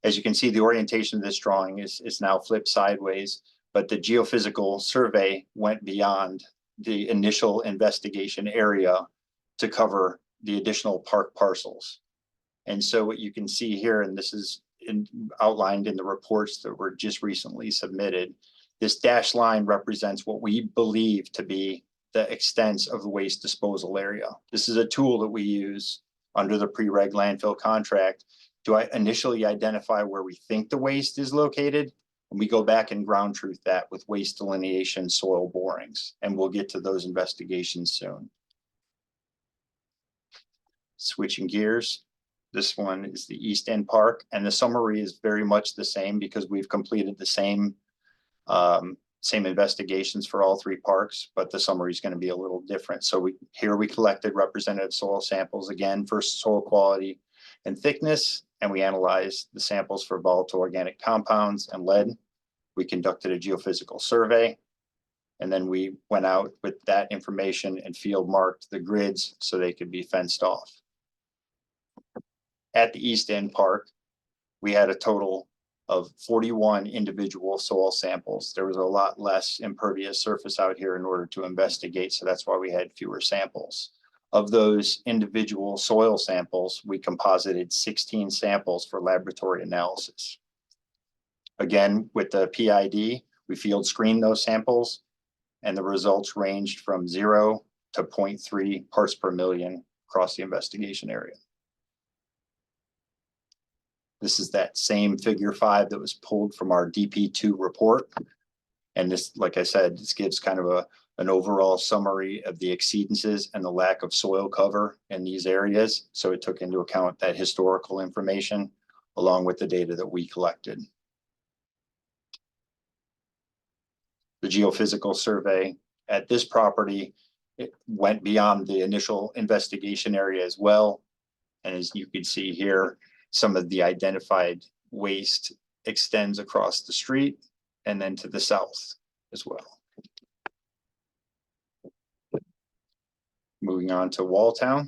As you can see, the orientation of this drawing is now flipped sideways, but the geophysical survey went beyond the initial investigation area to cover the additional park parcels. And so what you can see here, and this is outlined in the reports that were just recently submitted, this dashed line represents what we believe to be the extent of the waste disposal area. This is a tool that we use under the pre-reg landfill contract to initially identify where we think the waste is located. And we go back and ground truth that with waste delineation, soil borings, and we'll get to those investigations soon. Switching gears, this one is the East End Park, and the summary is very much the same because we've completed the same investigations for all three parks, but the summary is going to be a little different. So here we collected representative soil samples again for soil quality and thickness, and we analyzed the samples for volatile organic compounds and lead. We conducted a geophysical survey, and then we went out with that information and field marked the grids so they could be fenced off. At the East End Park, we had a total of 41 individual soil samples. There was a lot less impervious surface out here in order to investigate, so that's why we had fewer samples. Of those individual soil samples, we composited 16 samples for laboratory analysis. Again, with the PID, we field screened those samples, and the results ranged from 0 to 0.3 parts per million across the investigation area. This is that same figure 5 that was pulled from our DP2 report. And this, like I said, this gives kind of an overall summary of the exceedances and the lack of soil cover in these areas. So it took into account that historical information along with the data that we collected. The geophysical survey at this property, it went beyond the initial investigation area as well. And as you can see here, some of the identified waste extends across the street and then to the south as well. Moving on to Walltown.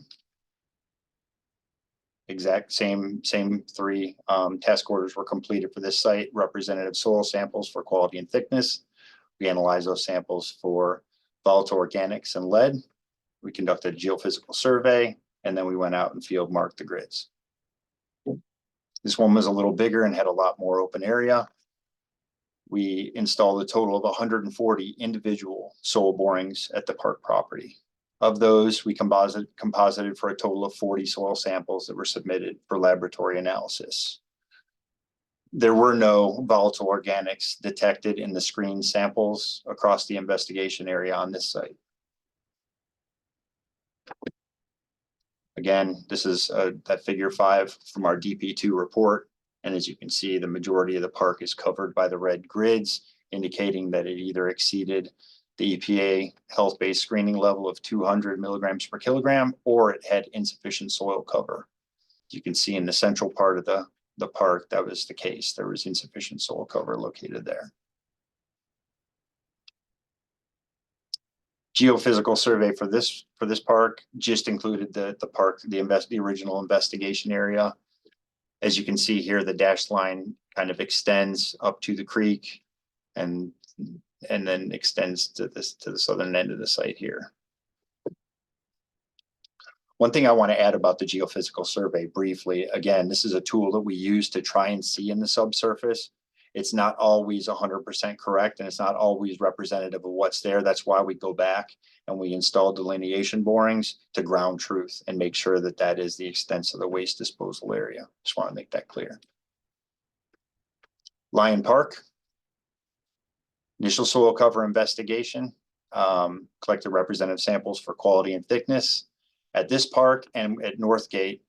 Exact same 3 task orders were completed for this site. Representative soil samples for quality and thickness. We analyzed those samples for volatile organics and lead. We conducted a geophysical survey, and then we went out and field marked the grids. This one was a little bigger and had a lot more open area. We installed a total of 140 individual soil borings at the park property. Of those, we composited for a total of 40 soil samples that were submitted for laboratory analysis. There were no volatile organics detected in the screened samples across the investigation area on this site. Again, this is that figure 5 from our DP2 report. And as you can see, the majority of the park is covered by the red grids, indicating that it either exceeded the EPA health-based screening level of 200 milligrams per kilogram, or it had insufficient soil cover. You can see in the central part of the park, that was the case. There was insufficient soil cover located there. Geophysical survey for this park just included the original investigation area. As you can see here, the dashed line kind of extends up to the creek and then extends to the southern end of the site here. One thing I want to add about the geophysical survey briefly, again, this is a tool that we use to try and see in the subsurface. It's not always 100% correct, and it's not always representative of what's there. That's why we go back and we install delineation borings to ground truth and make sure that that is the extent of the waste disposal area. Just want to make that clear. Lyon Park. Initial soil cover investigation. Collected representative samples for quality and thickness. At this park and at Northgate,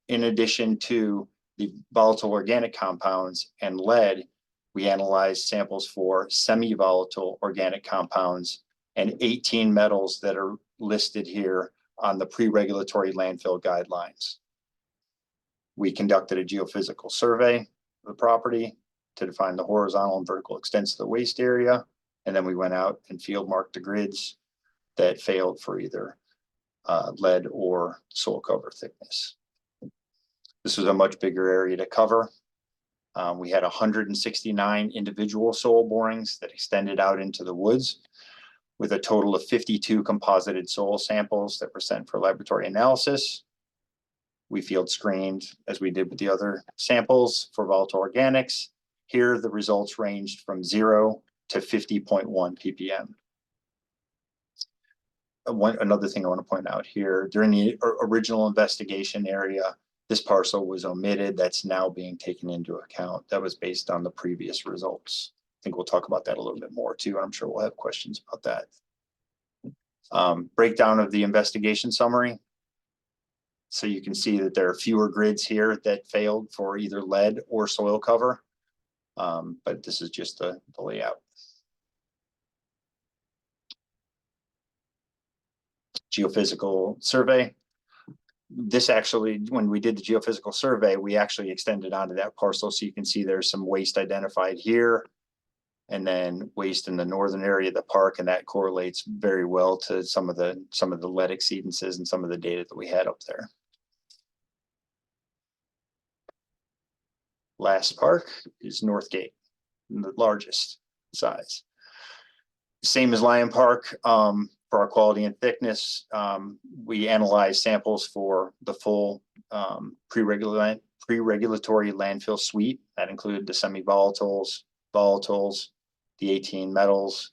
in addition to the volatile organic compounds and lead, we analyzed samples for semi-volatile organic compounds and 18 metals that are listed here on the pre-regulatory landfill guidelines. We conducted a geophysical survey of the property to define the horizontal and vertical extents of the waste area, and then we went out and field marked the grids that failed for either lead or soil cover thickness. This was a much bigger area to cover. We had 169 individual soil borings that extended out into the woods, with a total of 52 composited soil samples that were sent for laboratory analysis. We field screened, as we did with the other samples, for volatile organics. Here, the results ranged from 0 to 50.1 ppm. Another thing I want to point out here, during the original investigation area, this parcel was omitted. That's now being taken into account. That was based on the previous results. I think we'll talk about that a little bit more too. I'm sure we'll have questions about that. Breakdown of the investigation summary. So you can see that there are fewer grids here that failed for either lead or soil cover. But this is just the layout. Geophysical survey. This actually, when we did the geophysical survey, we actually extended onto that parcel. So you can see there's some waste identified here, and then waste in the northern area of the park, and that correlates very well to some of the lead exceedances and some of the data that we had up there. Last park is Northgate, the largest size. Same as Lyon Park. For our quality and thickness, we analyzed samples for the full pre-regulatory landfill suite. That included the semi-volatiles, volatiles, the 18 metals.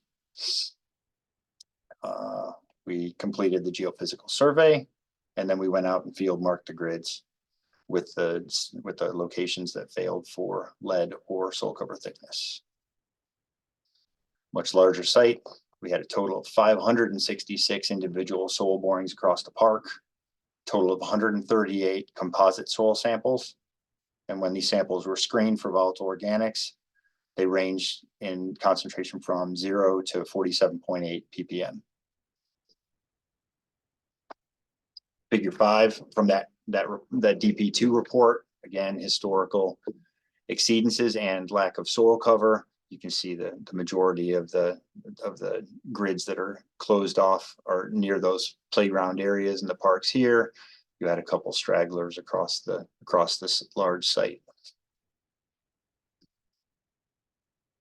We completed the geophysical survey, and then we went out and field marked the grids with the locations that failed for lead or soil cover thickness. Much larger site. We had a total of 566 individual soil borings across the park, total of 138 composite soil samples. And when these samples were screened for volatile organics, they ranged in concentration from 0 to 47.8 ppm. Figure 5 from that DP2 report, again, historical exceedances and lack of soil cover. You can see the majority of the grids that are closed off are near those playground areas in the parks here. You had a couple stragglers across this large site.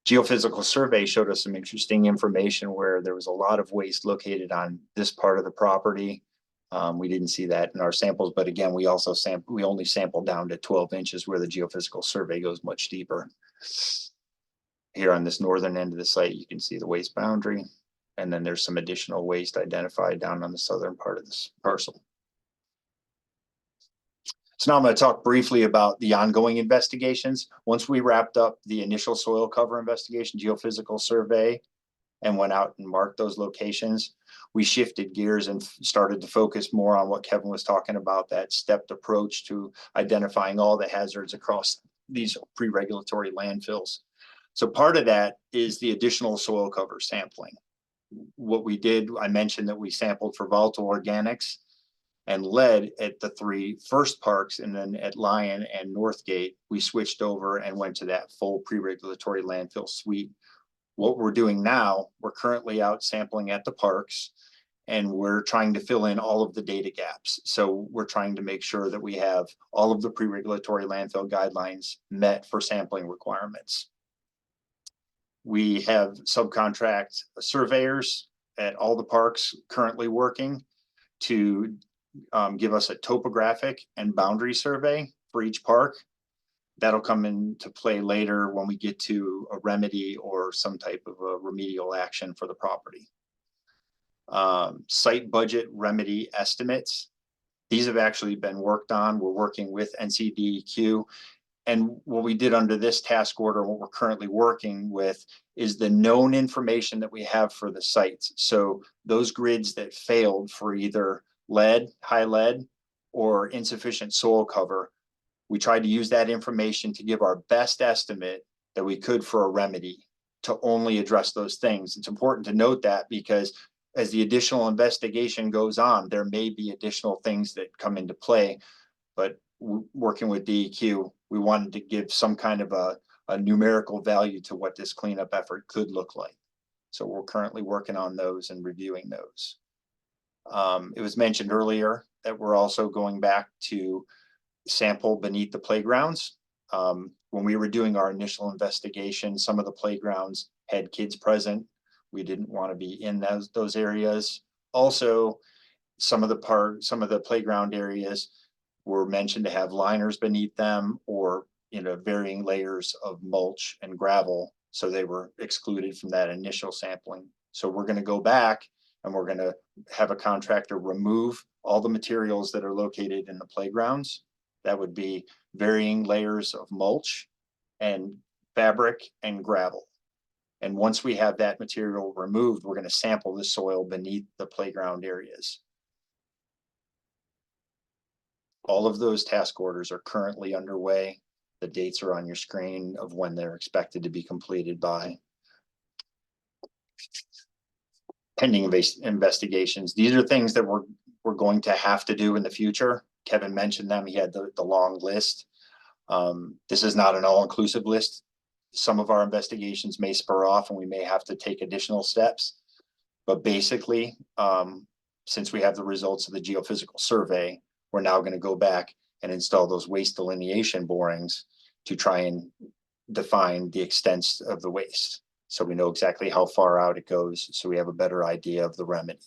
Geophysical survey showed us some interesting information where there was a lot of waste located on this part of the property. We didn't see that in our samples, but again, we only sampled down to 12 inches, where the geophysical survey goes much deeper. Here on this northern end of the site, you can see the waste boundary, and then there's some additional waste identified down on the southern part of this parcel. So now I'm going to talk briefly about the ongoing investigations. Once we wrapped up the initial soil cover investigation, geophysical survey, and went out and marked those locations, we shifted gears and started to focus more on what Kevin was talking about, that stepped approach to identifying all the hazards across these pre-regulatory landfills. So part of that is the additional soil cover sampling. What we did, I mentioned that we sampled for volatile organics and lead at the 3 first parks, and then at Lyon and Northgate, we switched over and went to that full pre-regulatory landfill suite. What we're doing now, we're currently out sampling at the parks, and we're trying to fill in all of the data gaps. So we're trying to make sure that we have all of the pre-regulatory landfill guidelines met for sampling requirements. We have subcontract surveyors at all the parks currently working to give us a topographic and boundary survey for each park. That'll come into play later when we get to a remedy or some type of a remedial action for the property. Site budget remedy estimates. These have actually been worked on. We're working with NCDEQ. And what we did under this task order, what we're currently working with, is the known information that we have for the sites. So those grids that failed for either lead, high lead, or insufficient soil cover, we tried to use that information to give our best estimate that we could for a remedy to only address those things. It's important to note that, because as the additional investigation goes on, there may be additional things that come into play. But working with DEQ, we wanted to give some kind of a numerical value to what this cleanup effort could look like. So we're currently working on those and reviewing those. It was mentioned earlier that we're also going back to sample beneath the playgrounds. When we were doing our initial investigation, some of the playgrounds had kids present. We didn't want to be in those areas. Also, some of the playground areas were mentioned to have liners beneath them, or varying layers of mulch and gravel. So they were excluded from that initial sampling. So we're going to go back and we're going to have a contractor remove all the materials that are located in the playgrounds. That would be varying layers of mulch and fabric and gravel. And once we have that material removed, we're going to sample the soil beneath the playground areas. All of those task orders are currently underway. The dates are on your screen of when they're expected to be completed by. Pending investigations. These are things that we're going to have to do in the future. Kevin mentioned them. He had the long list. This is not an all-inclusive list. Some of our investigations may spur off and we may have to take additional steps. But basically, since we have the results of the geophysical survey, we're now going to go back and install those waste delineation borings to try and define the extent of the waste. So we know exactly how far out it goes, so we have a better idea of the remedy.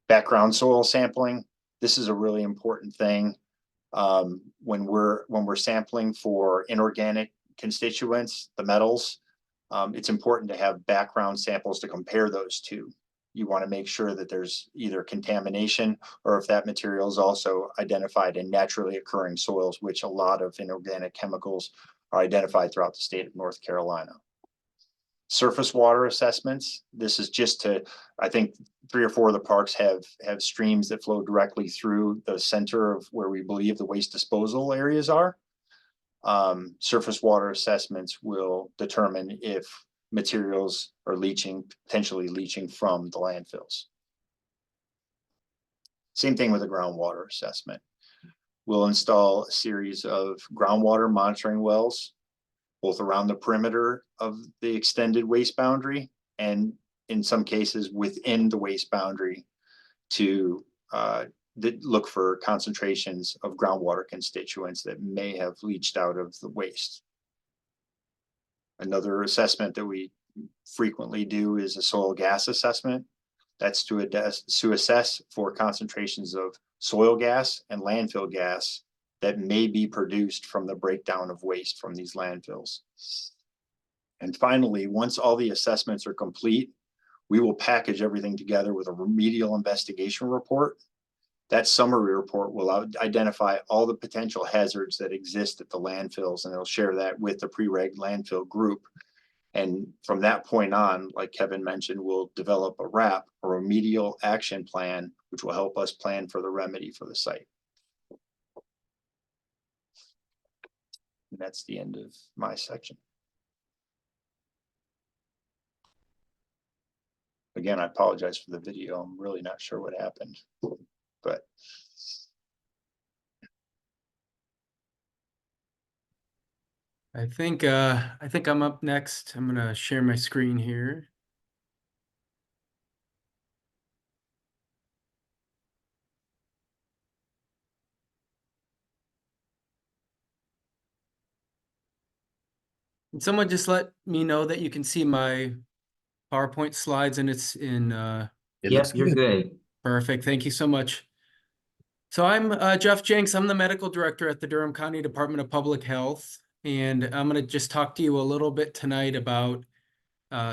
Background soil sampling. This is a really important thing. When we're sampling for inorganic constituents, the metals, it's important to have background samples to compare those to. You want to make sure that there's either contamination, or if that material is also identified in naturally occurring soils, which a lot of inorganic chemicals are identified throughout the state of North Carolina. Surface water assessments. This is just to, I think 3 or 4 of the parks have streams that flow directly through the center of where we believe the waste disposal areas are. Surface water assessments will determine if materials are potentially leaching from the landfills. Same thing with a groundwater assessment. We'll install a series of groundwater monitoring wells, both around the perimeter of the extended waste boundary and in some cases within the waste boundary, to look for concentrations of groundwater constituents that may have leached out of the waste. Another assessment that we frequently do is a soil gas assessment. That's to assess for concentrations of soil gas and landfill gas that may be produced from the breakdown of waste from these landfills. And finally, once all the assessments are complete, we will package everything together with a remedial investigation report. That summary report will identify all the potential hazards that exist at the landfills, and it'll share that with the pre-reg landfill group. And from that point on, like Kevin mentioned, we'll develop a RAP, or remedial action plan, which will help us plan for the remedy for the site. And that's the end of my section. Again, I apologize for the video. I'm really not sure what happened, but. I think I'm up next. I'm gonna share my screen here. Can someone just let me know that you can see my PowerPoint slides and it's in Yes, you're good. Perfect. Thank you so much. So I'm Jeff Jenks. I'm the medical director at the Durham County Department of Public Health. And I'm going to just talk to you a little bit tonight about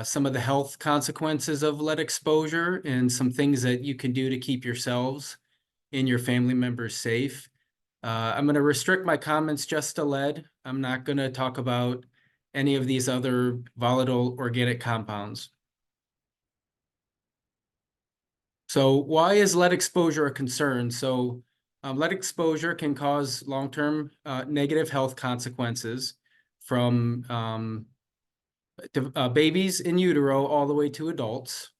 some of the health consequences of lead exposure and some things that you can do to keep yourselves and your family members safe. I'm going to restrict my comments just to lead. I'm not going to talk about any of these other volatile organic compounds. So why is lead exposure a concern? So lead exposure can cause long-term negative health consequences from babies in utero all the way to adults.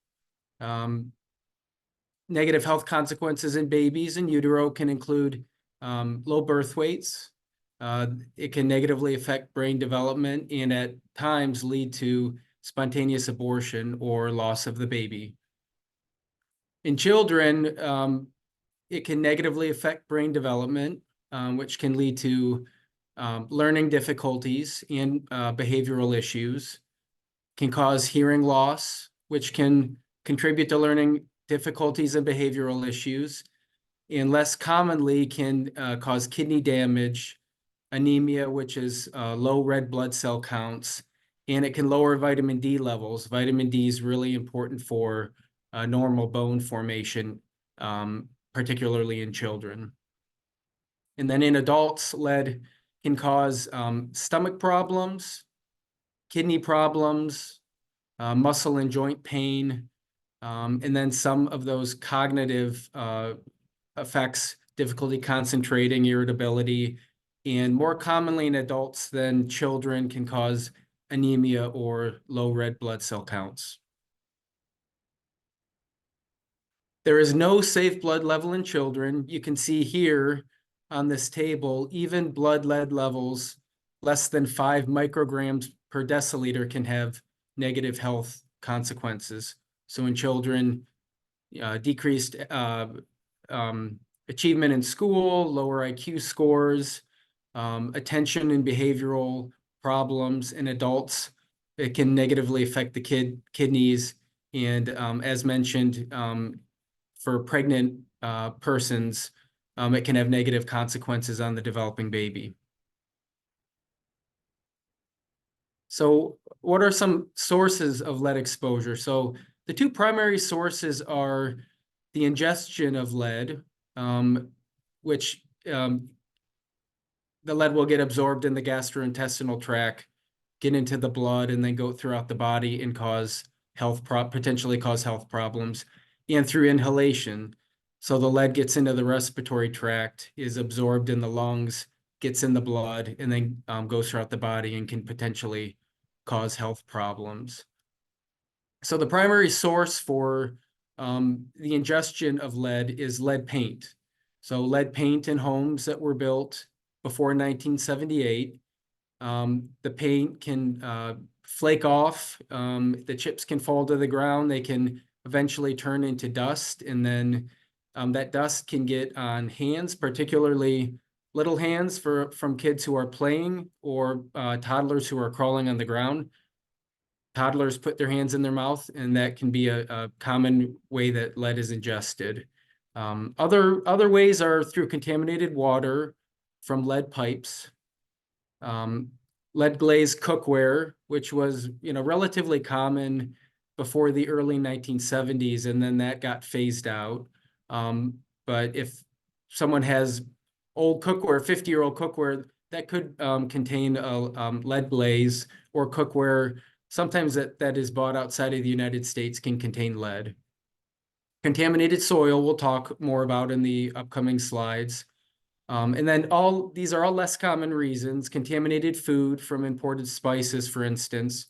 Negative health consequences in babies in utero can include low birth weights. It can negatively affect brain development and at times lead to spontaneous abortion or loss of the baby. In children, it can negatively affect brain development, which can lead to learning difficulties and behavioral issues, can cause hearing loss, which can contribute to learning difficulties and behavioral issues, and less commonly can cause kidney damage, anemia, which is low red blood cell counts, and it can lower vitamin D levels. Vitamin D is really important for normal bone formation, particularly in children. And then in adults, lead can cause stomach problems, kidney problems, muscle and joint pain, and then some of those cognitive effects, difficulty concentrating, irritability, and more commonly in adults than children can cause anemia or low red blood cell counts. There is no safe blood level in children. You can see here on this table, even blood lead levels less than 5 micrograms per deciliter can have negative health consequences. So in children, decreased achievement in school, lower IQ scores, attention and behavioral problems. In adults, it can negatively affect the kidneys. And as mentioned, for pregnant persons, it can have negative consequences on the developing baby. So what are some sources of lead exposure? So the two primary sources are the ingestion of lead, which the lead will get absorbed in the gastrointestinal tract, get into the blood, and then go throughout the body and cause potentially cause health problems, and through inhalation. So the lead gets into the respiratory tract, is absorbed in the lungs, gets in the blood, and then goes throughout the body and can potentially cause health problems. So the primary source for the ingestion of lead is lead paint. So lead paint in homes that were built before 1978. The paint can flake off, the chips can fall to the ground, they can eventually turn into dust, and then that dust can get on hands, particularly little hands from kids who are playing or toddlers who are crawling on the ground. Toddlers put their hands in their mouth, and that can be a common way that lead is ingested. Other ways are through contaminated water from lead pipes, lead glazed cookware, which was relatively common before the early 1970s, and then that got phased out. But if someone has old cookware, 50-year-old cookware, that could contain lead glaze, or cookware sometimes that is bought outside of the United States can contain lead. Contaminated soil we'll talk more about in the upcoming slides. And then these are all less common reasons. Contaminated food from imported spices, for instance.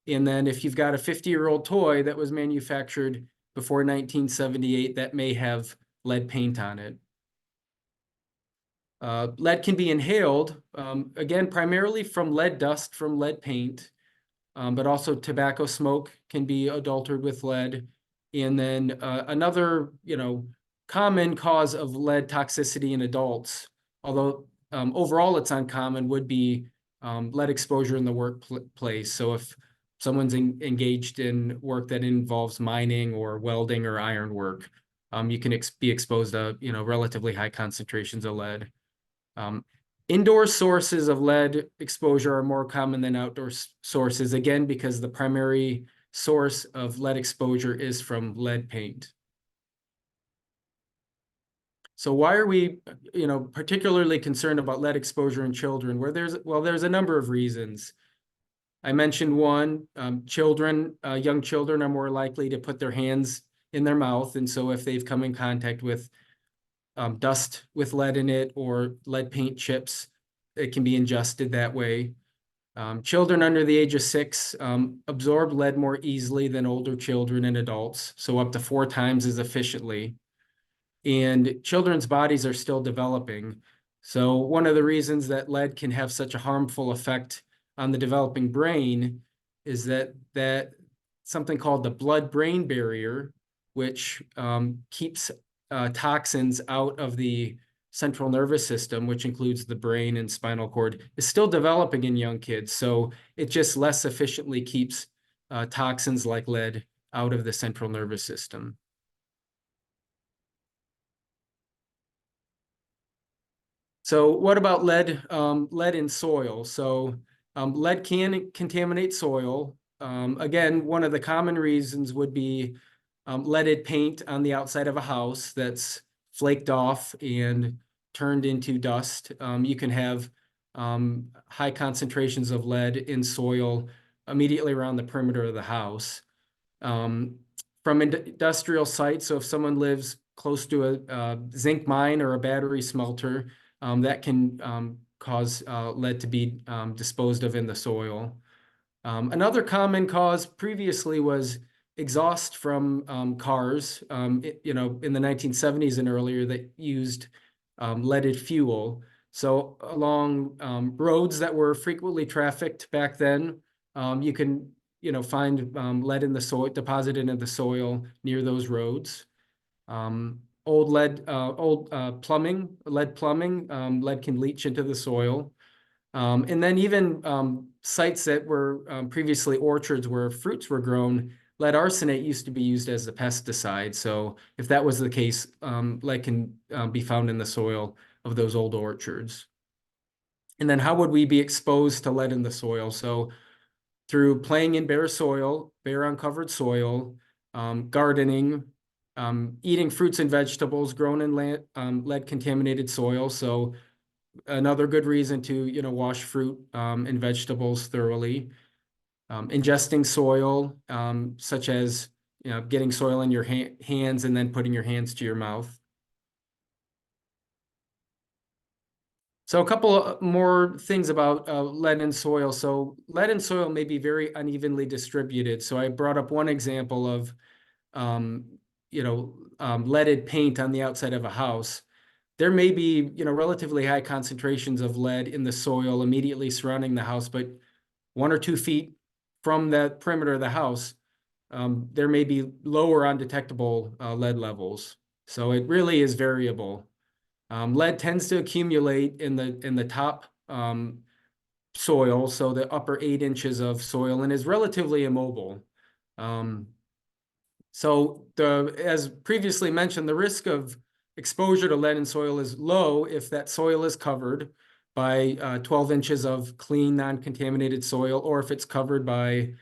And then if you've got a 50-year-old toy that was manufactured before 1978, that may have lead paint on it. Lead can be inhaled, again, primarily from lead dust from lead paint, but also tobacco smoke can be adulterated with lead. And then another, common cause of lead toxicity in adults, although overall it's uncommon, would be lead exposure in the workplace. So if someone's engaged in work that involves mining or welding or iron work, you can be exposed to relatively high concentrations of lead. Indoor sources of lead exposure are more common than outdoor sources, again, because the primary source of lead exposure is from lead paint. So why are we, particularly concerned about lead exposure in children? There's a number of reasons. I mentioned one, young children are more likely to put their hands in their mouth. And so if they've come in contact with dust with lead in it or lead paint chips, it can be ingested that way. Children under the age of 6 absorb lead more easily than older children and adults, so up to 4 times as efficiently. And children's bodies are still developing. So one of the reasons that lead can have such a harmful effect on the developing brain is that something called the blood-brain barrier, which keeps toxins out of the central nervous system, which includes the brain and spinal cord, is still developing in young kids. So it just less efficiently keeps toxins like lead out of the central nervous system. So what about lead? Lead in soil. So lead can contaminate soil. Again, one of the common reasons would be leaded paint on the outside of a house that's flaked off and turned into dust. You can have high concentrations of lead in soil immediately around the perimeter of the house. From industrial sites, so if someone lives close to a zinc mine or a battery smelter, that can cause lead to be disposed of in the soil. Another common cause previously was exhaust from cars, in the 1970s and earlier that used leaded fuel. So along roads that were frequently trafficked back then, you can find lead in the soil, deposited in the soil near those roads. Old lead plumbing, lead can leach into the soil. And then even sites that were previously orchards where fruits were grown, lead arsenate used to be used as a pesticide. So if that was the case, lead can be found in the soil of those old orchards. And then how would we be exposed to lead in the soil? So through playing in bare soil, bare uncovered soil, gardening, eating fruits and vegetables grown in lead contaminated soil. So another good reason to wash fruit and vegetables thoroughly. Ingesting soil, such as getting soil in your hands and then putting your hands to your mouth. So a couple more things about lead in soil. So lead in soil may be very unevenly distributed. So I brought up one example of leaded paint on the outside of a house. There may be relatively high concentrations of lead in the soil immediately surrounding the house, but 1 or 2 feet from the perimeter of the house, there may be lower undetectable lead levels. So it really is variable. Lead tends to accumulate in the top soil, so the upper 8 inches of soil, and is relatively immobile. So as previously mentioned, the risk of exposure to lead in soil is low if that soil is covered by 12 inches of clean, non-contaminated soil, or if it's covered by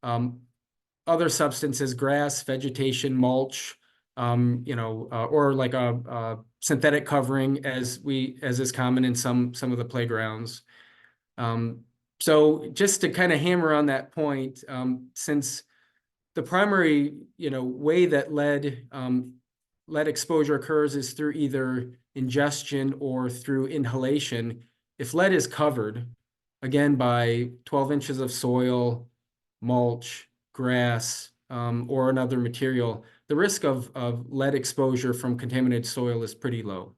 other substances, grass, vegetation, mulch, or like a synthetic covering, as is common in some of the playgrounds. So just to kind of hammer on that point, since the primary way that lead exposure occurs is through either ingestion or through inhalation. If lead is covered, again, by 12 inches of soil, mulch, grass, or another material, the risk of lead exposure from contaminated soil is pretty low.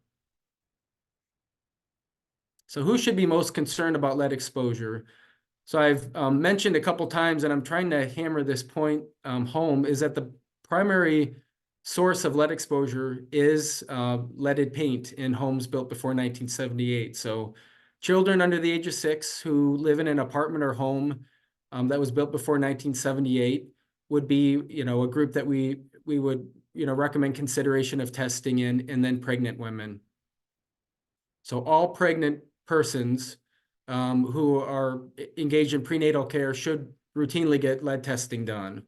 So who should be most concerned about lead exposure? So I've mentioned a couple times, and I'm trying to hammer this point home, is that the primary source of lead exposure is leaded paint in homes built before 1978. So children under the age of 6 who live in an apartment or home that was built before 1978 would be, a group that we would, recommend consideration of testing in, and then pregnant women. So all pregnant persons who are engaged in prenatal care should routinely get lead testing done.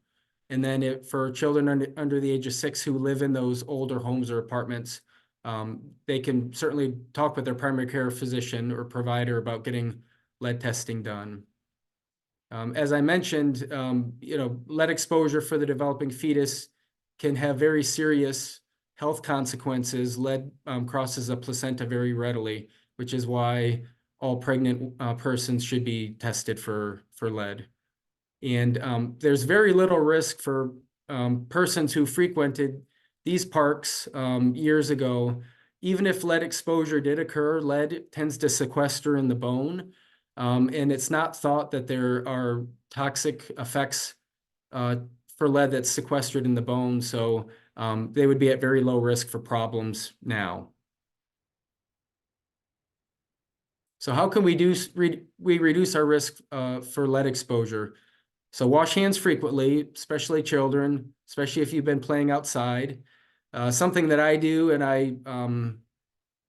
And then for children under the age of 6 who live in those older homes or apartments, they can certainly talk with their primary care physician or provider about getting lead testing done. As I mentioned, lead exposure for the developing fetus can have very serious health consequences. Lead crosses the placenta very readily, which is why all pregnant persons should be tested for lead. And there's very little risk for persons who frequented these parks years ago. Even if lead exposure did occur, lead tends to sequester in the bone. And it's not thought that there are toxic effects for lead that's sequestered in the bone. So they would be at very low risk for problems now. So how can we reduce our risk for lead exposure? So wash hands frequently, especially children, especially if you've been playing outside. Something that I do, and I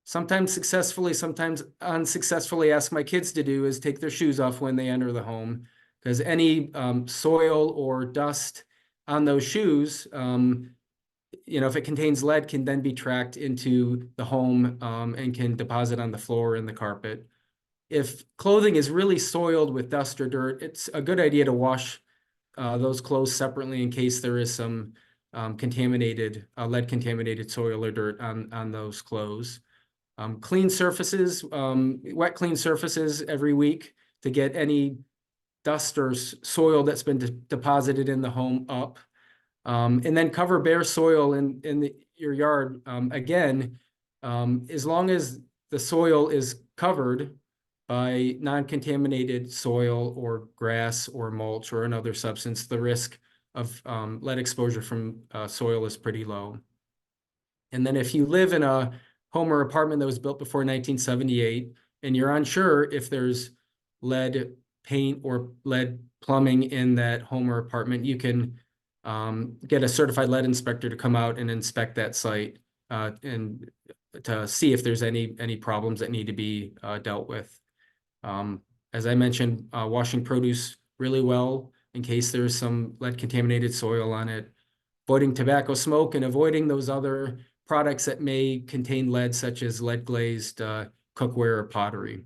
sometimes successfully, sometimes unsuccessfully ask my kids to do, is take their shoes off when they enter the home, because any soil or dust on those shoes, if it contains lead, can then be tracked into the home and can deposit on the floor and the carpet. If clothing is really soiled with dust or dirt, it's a good idea to wash those clothes separately in case there is some lead-contaminated soil or dirt on those clothes. Clean surfaces, wet clean surfaces every week to get any dust or soil that's been deposited in the home up. And then cover bare soil in your yard. Again, as long as the soil is covered by non-contaminated soil or grass or mulch or another substance, the risk of lead exposure from soil is pretty low. And then if you live in a home or apartment that was built before 1978, and you're unsure if there's lead paint or lead plumbing in that home or apartment, you can get a certified lead inspector to come out and inspect that site and to see if there's any problems that need to be dealt with. As I mentioned, washing produce really well in case there's some lead contaminated soil on it, avoiding tobacco smoke and avoiding those other products that may contain lead, such as lead glazed cookware or pottery.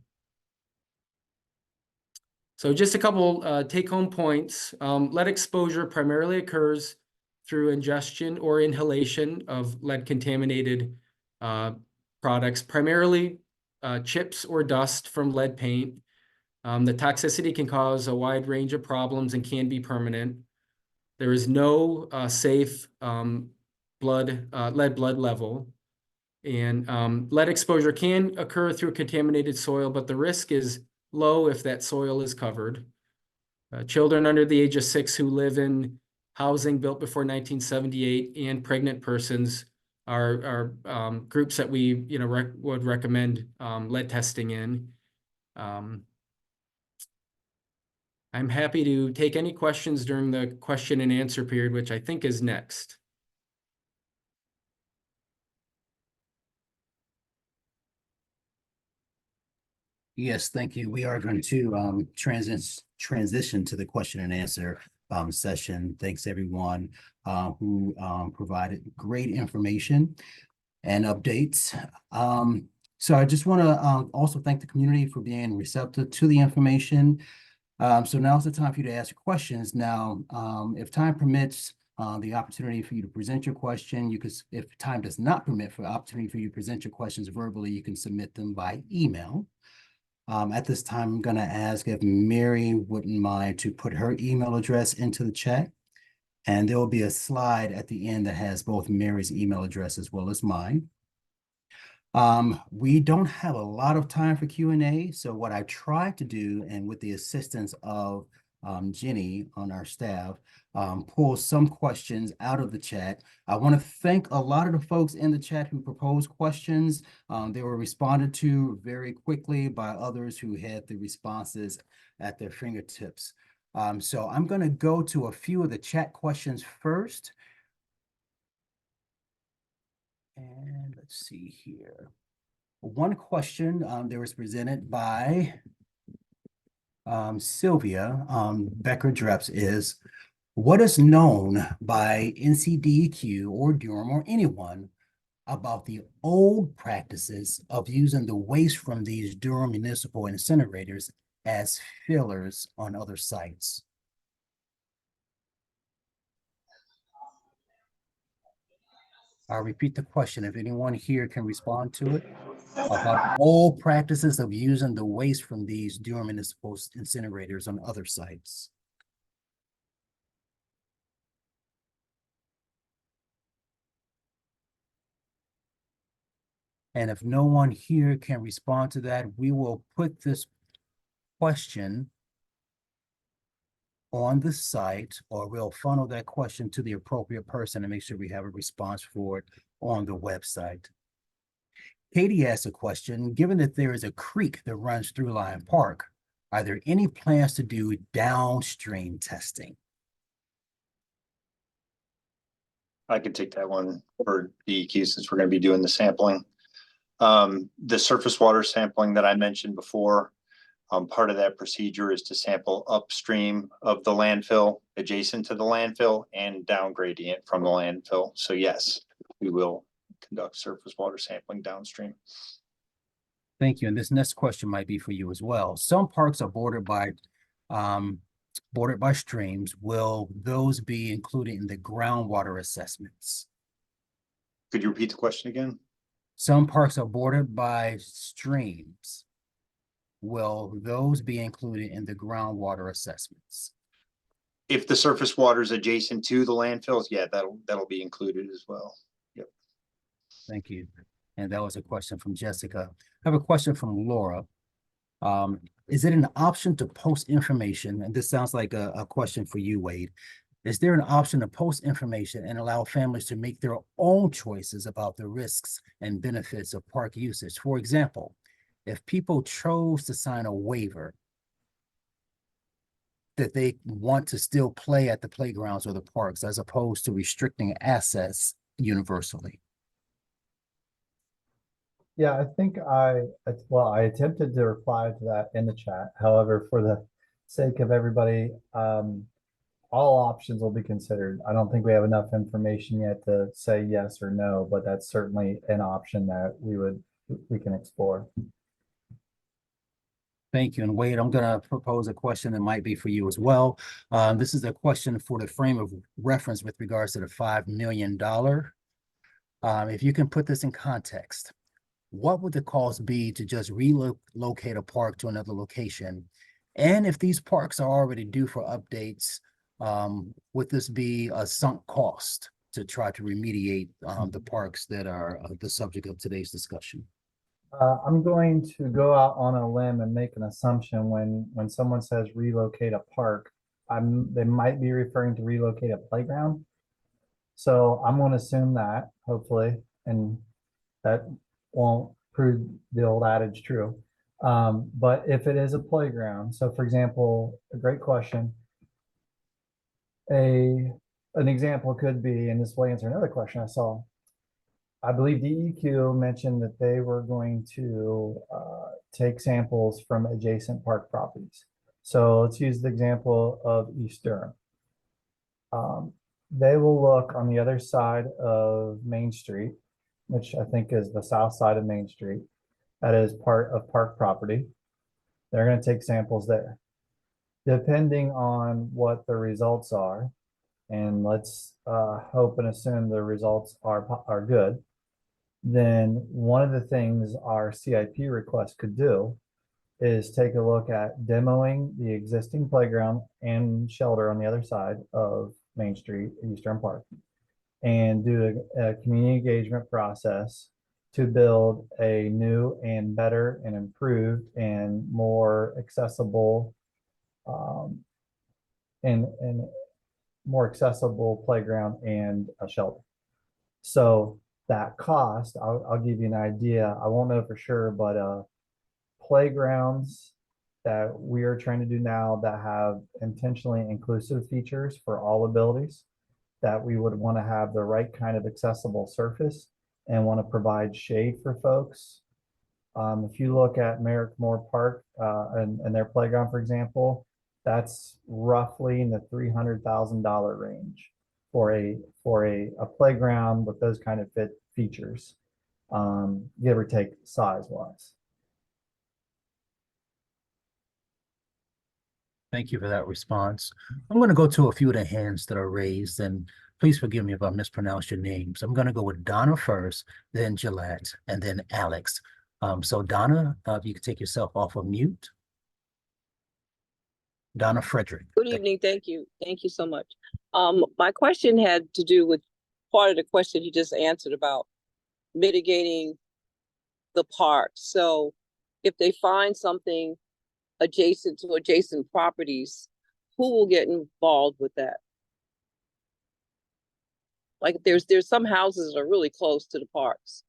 So just a couple take-home points. Lead exposure primarily occurs through ingestion or inhalation of lead-contaminated products, primarily chips or dust from lead paint. The toxicity can cause a wide range of problems and can be permanent. There is no safe lead blood level. And lead exposure can occur through contaminated soil, but the risk is low if that soil is covered. Children under the age of 6 who live in housing built before 1978 and pregnant persons are groups that we would recommend lead testing in. I'm happy to take any questions during the question and answer period, which I think is next. Yes, thank you. We are going to transition to the question and answer session. Thanks everyone who provided great information and updates. So I just want to also thank the community for being receptive to the information. So now's the time for you to ask your questions. Now, if time permits, the opportunity for you to present your question, you could, if time does not permit for the opportunity for you to present your questions verbally, you can submit them by email. At this time, I'm going to ask if Mary wouldn't mind to put her email address into the chat. And there will be a slide at the end that has both Mary's email address as well as mine. We don't have a lot of time for Q&A. So what I tried to do, and with the assistance of Jenny on our staff, pull some questions out of the chat. I want to thank a lot of the folks in the chat who proposed questions. They were responded to very quickly by others who had the responses at their fingertips. So I'm going to go to a few of the chat questions first. And let's see here. One question that was presented by Sylvia Becker-Dreps is, what is known by NCDEQ or Durham or anyone about the old practices of using the waste from these Durham municipal incinerators as fillers on other sites? I'll repeat the question if anyone here can respond to it. About old practices of using the waste from these Durham municipal incinerators on other sites. And if no one here can respond to that, we will put this question on the site, or we'll funnel that question to the appropriate person and make sure we have a response for it on the website. Katie asked a question, given that there is a creek that runs through Lyon Park, are there any plans to do downstream testing? I could take that one for DEQ since we're going to be doing the sampling. The surface water sampling that I mentioned before, part of that procedure is to sample upstream of the landfill, adjacent to the landfill, and down gradient from the landfill. So yes, we will conduct surface water sampling downstream. Thank you. And this next question might be for you as well. Some parks are bordered by streams. Will those be included in the groundwater assessments? Could you repeat the question again? Some parks are bordered by streams. Will those be included in the groundwater assessments? If the surface water is adjacent to the landfills, yeah, that'll be included as well. Yep. Thank you. And that was a question from Jessica. I have a question from Laura. Is it an option to post information? And this sounds like a question for you, Wade. Is there an option to post information and allow families to make their own choices about the risks and benefits of park usage? For example, if people chose to sign a waiver that they want to still play at the playgrounds or the parks, as opposed to restricting access universally. Yeah, I think I attempted to reply to that in the chat. However, for the sake of everybody, all options will be considered. I don't think we have enough information yet to say yes or no, but that's certainly an option that we can explore. Thank you. And Wade, I'm going to propose a question that might be for you as well. This is a question for the frame of reference with regards to the $5 million. If you can put this in context, what would the cost be to just relocate a park to another location? And if these parks are already due for updates, would this be a sunk cost to try to remediate the parks that are the subject of today's discussion? I'm going to go out on a limb and make an assumption when someone says relocate a park, they might be referring to relocate a playground. So I'm going to assume that, hopefully, and that won't prove the old adage true. But if it is a playground, so for example, a great question. An example could be, and this will answer another question I saw. I believe DEQ mentioned that they were going to take samples from adjacent park properties. So let's use the example of East Durham. They will look on the other side of Main Street, which I think is the south side of Main Street. That is part of park property. They're going to take samples there. Depending on what the results are, and let's hope and assume the results are good, then one of the things our CIP request could do is take a look at demoing the existing playground and shelter on the other side of Main Street, East Durham Park, and do a community engagement process to build a new and better and improved and more accessible and more accessible playground and a shelter. So that cost, I'll give you an idea. I won't know for sure, but playgrounds that we are trying to do now that have intentionally inclusive features for all abilities, that we would want to have the right kind of accessible surface and want to provide shade for folks. If you look at Merrickmore Park and their playground, for example, that's roughly in the $300,000 range for a playground with those kind of features, give or take size wise. Thank you for that response. I'm going to go to a few of the hands that are raised, and please forgive me if I mispronounce your names. I'm going to go with Donna first, then Gillette, and then Alex. So Donna, if you could take yourself off of mute. Donna Frederick. Good evening. Thank you. Thank you so much. My question had to do with part of the question you just answered about mitigating the park. So if they find something adjacent to adjacent properties, who will get involved with that? Like there's some houses that are really close to the parks.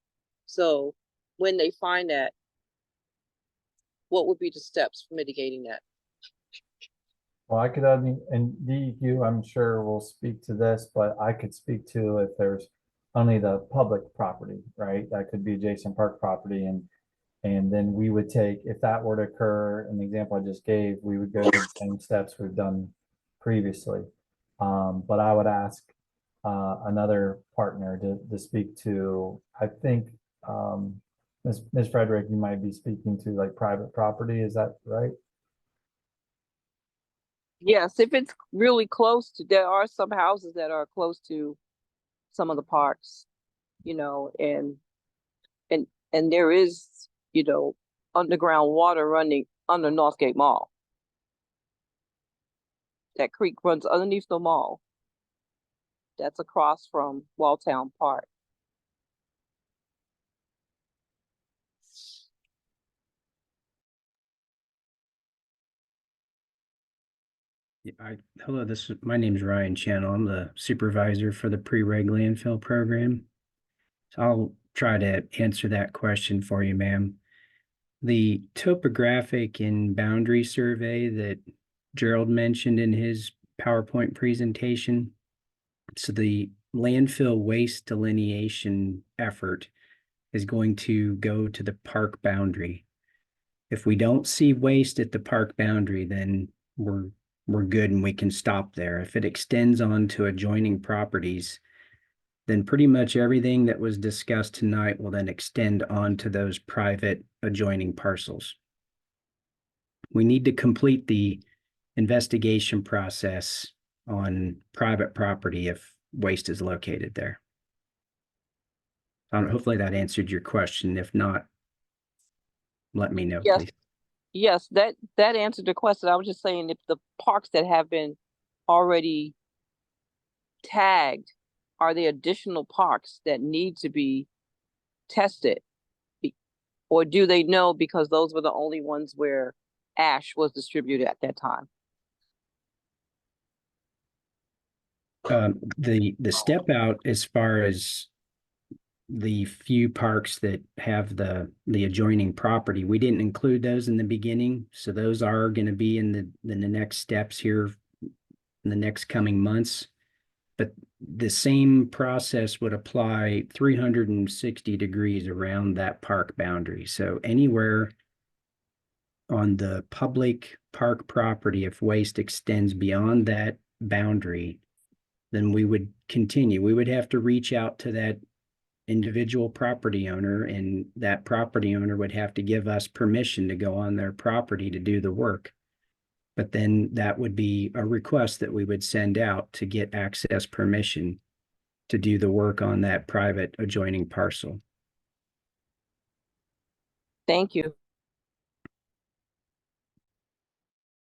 So when they find that, what would be the steps for mitigating that? Well, I could, and DEQ, I'm sure will speak to this, but I could speak to if there's only the public property, right? That could be adjacent park property, and then we would take, if that were to occur, in the example I just gave, we would go through the same steps we've done previously. But I would ask another partner to speak to, I think, Ms. Frederick, you might be speaking to like private property, is that right? Yes, if it's really close to, there are some houses that are close to some of the parks, you know, and there is, you know, underground water running under Northgate Mall. That creek runs underneath the mall. That's across from Walltown Park. Hello, my name is Ryan Channel. I'm the supervisor for the pre-reg landfill program. So I'll try to answer that question for you, ma'am. The topographic and boundary survey that Gerald mentioned in his PowerPoint presentation. So the landfill waste delineation effort is going to go to the park boundary. If we don't see waste at the park boundary, then we're good and we can stop there. If it extends on to adjoining properties, then pretty much everything that was discussed tonight will then extend on to those private adjoining parcels. We need to complete the investigation process on private property if waste is located there. Hopefully that answered your question. If not, let me know, Yes. please. Yes, that answered the question. I was just saying if the parks that have been already tagged, are there additional parks that need to be tested? Or do they know because those were the only ones where ash was distributed at that time? The step out as far as the few parks that have the adjoining property, we didn't include those in the beginning. So those are going to be in the next steps here in the next coming months. But the same process would apply 360 degrees around that park boundary. So anywhere on the public park property, if waste extends beyond that boundary, then we would continue. We would have to reach out to that individual property owner, and that property owner would have to give us permission to go on their property to do the work. But then that would be a request that we would send out to get access permission to do the work on that private adjoining parcel. Thank you.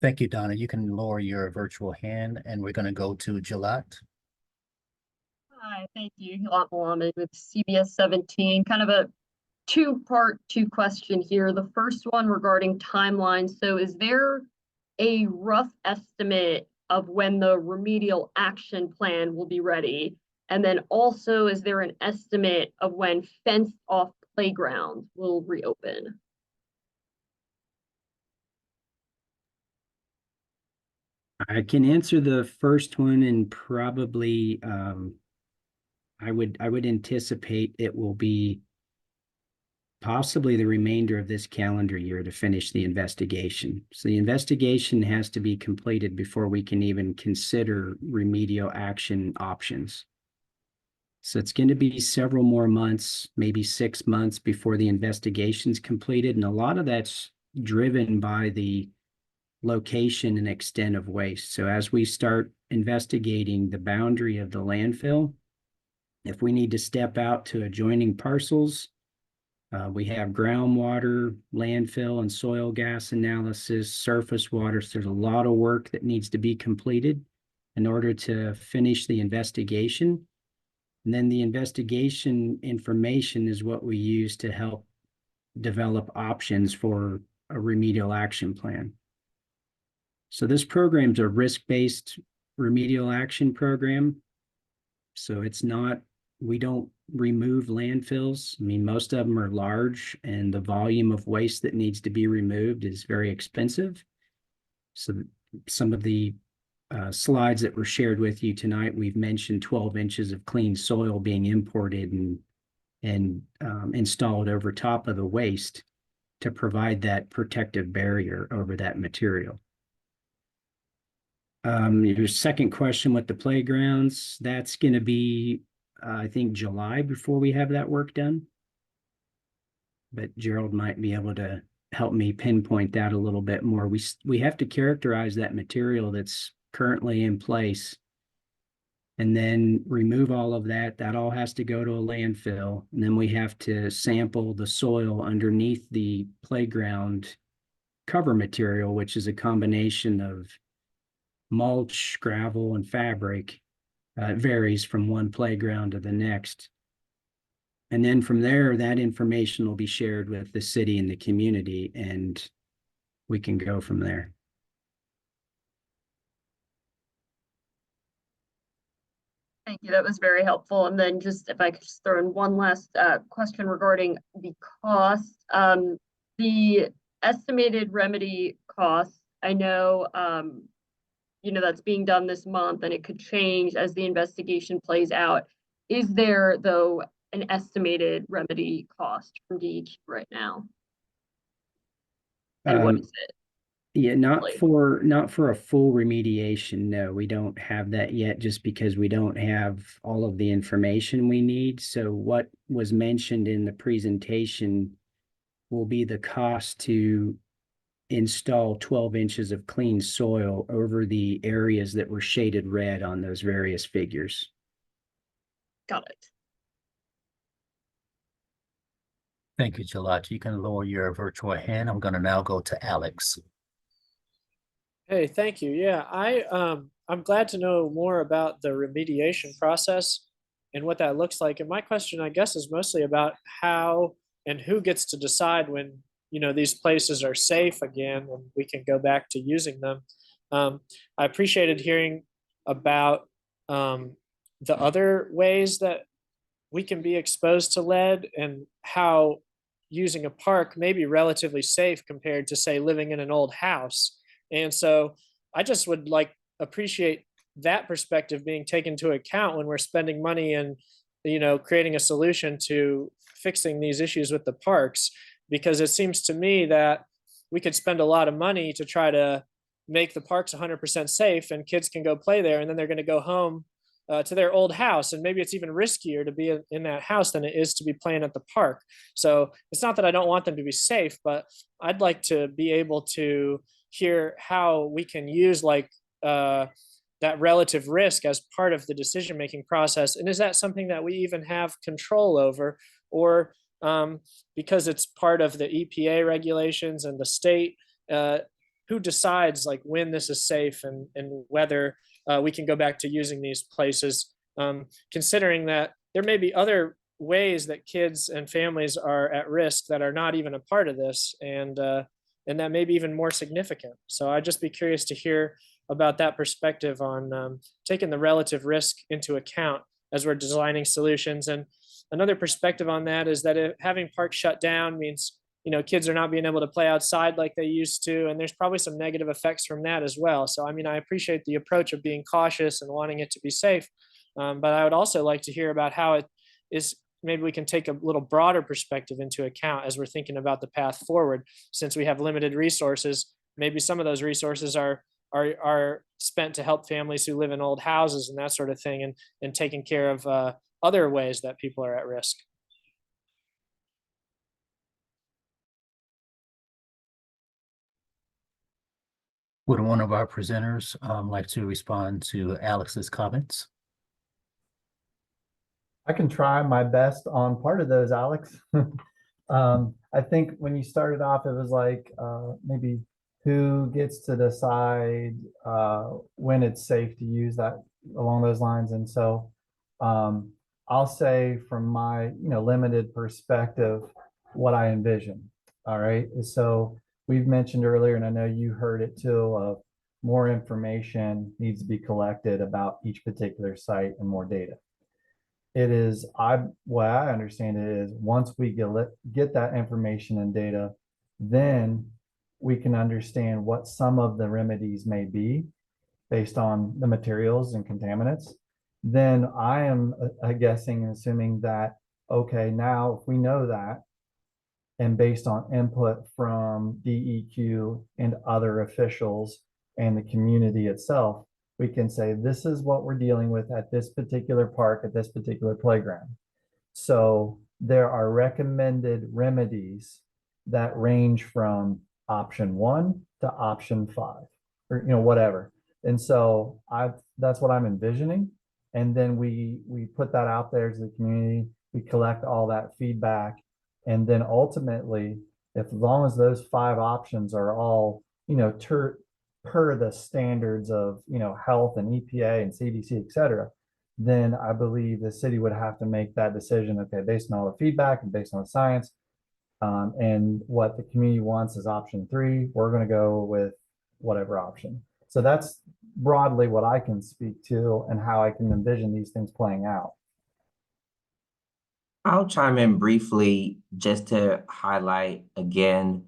Thank you, Donna. You can lower your virtual hand, and we're going to go to Gillette. Hi, thank you. Gillette Mohammed with CBS 17. Kind of a two-part, two-question here. The first one regarding timeline. So is there a rough estimate of when the remedial action plan will be ready? And then also, is there an estimate of when fenced-off playgrounds will reopen? I can answer the first one, and probably I would anticipate it will be possibly the remainder of this calendar year to finish the investigation. So the investigation has to be completed before we can even consider remedial action options. So it's going to be several more months, maybe 6 months before the investigation's completed. And a lot of that's driven by the location and extent of waste. So as we start investigating the boundary of the landfill, if we need to step out to adjoining parcels, we have groundwater, landfill, and soil gas analysis, surface water. So there's a lot of work that needs to be completed in order to finish the investigation. And then the investigation information is what we use to help develop options for a remedial action plan. So this program's a risk-based remedial action program. So it's not, we don't remove landfills. I mean, most of them are large and the volume of waste that needs to be removed is very expensive. So some of the slides that were shared with you tonight, we've mentioned 12 inches of clean soil being imported and installed over top of the waste to provide that protective barrier over that material. Your second question with the playgrounds, that's going to be, I think, July before we have that work done. But Gerald might be able to help me pinpoint that a little bit more. We have to characterize that material that's currently in place and then remove all of that. That all has to go to a landfill. And then we have to sample the soil underneath the playground cover material, which is a combination of mulch, gravel, and fabric. It varies from one playground to the next. And then from there, that information will be shared with the city and the community, and we can go from there. Thank you. That was very helpful. And then just if I could just throw in one last question regarding the cost. The estimated remedy cost, I know, that's being done this month and it could change as the investigation plays out. Is there, though, an estimated remedy cost from DEQ right now? And what is it? Yeah, not for a full remediation. No, we don't have that yet just because we don't have all of the information we need. So what was mentioned in the presentation will be the cost to install 12 inches of clean soil over the areas that were shaded red on those various figures. Got it. Thank you, Jalad. You can lower your virtual hand. I'm going to now go to Alex. Hey, thank you. Yeah, I'm glad to know more about the remediation process and what that looks like. And my question, I guess, is mostly about how and who gets to decide when, these places are safe again and we can go back to using them. I appreciated hearing about the other ways that we can be exposed to lead and how using a park may be relatively safe compared to, say, living in an old house. And so I just would appreciate that perspective being taken into account when we're spending money and, creating a solution to fixing these issues with the parks, because it seems to me that we could spend a lot of money to try to make the parks 100% safe and kids can go play there. And then they're going to go home to their old house. And maybe it's even riskier to be in that house than it is to be playing at the park. So it's not that I don't want them to be safe, but I'd like to be able to hear how we can use that relative risk as part of the decision-making process. And is that something that we even have control over, or because it's part of the EPA regulations and the state, who decides when this is safe and whether we can go back to using these places, considering that there may be other ways that kids and families are at risk that are not even a part of this, and that may be even more significant. So I'd just be curious to hear about that perspective on taking the relative risk into account as we're designing solutions. And another perspective on that is that having parks shut down means, kids are not being able to play outside like they used to, and there's probably some negative effects from that as well. So, I appreciate the approach of being cautious and wanting it to be safe, but I would also like to hear about how it is. Maybe we can take a little broader perspective into account as we're thinking about the path forward. Since we have limited resources, maybe some of those resources are spent to help families who live in old houses and that sort of thing, and taking care of other ways that people are at risk. Would one of our presenters like to respond to Alex's comments? I can try my best on part of those, Alex. I think when you started off, it was maybe who gets to decide when it's safe to use that along those lines. And so I'll say from my limited perspective what I envision. All right. So we've mentioned earlier, and I know you heard it too, more information needs to be collected about each particular site and more data. It is, what I understand it is, once we get that information and data, then we can understand what some of the remedies may be based on the materials and contaminants. Then I am guessing and assuming that, okay, now if we know that, and based on input from DEQ and other officials and the community itself, we can say, this is what we're dealing with at this particular park, at this particular playground. So there are recommended remedies that range from option 1 to option 5, or whatever. And so that's what I'm envisioning. And then we put that out there to the community. We collect all that feedback. And then ultimately, as long as those 5 options are all, per the standards of, health and EPA and CDC, et cetera, then I believe the city would have to make that decision, okay, based on all the feedback and based on the science, and what the community wants is option 3, we're going to go with whatever option. So that's broadly what I can speak to and how I can envision these things playing out. I'll chime in briefly just to highlight again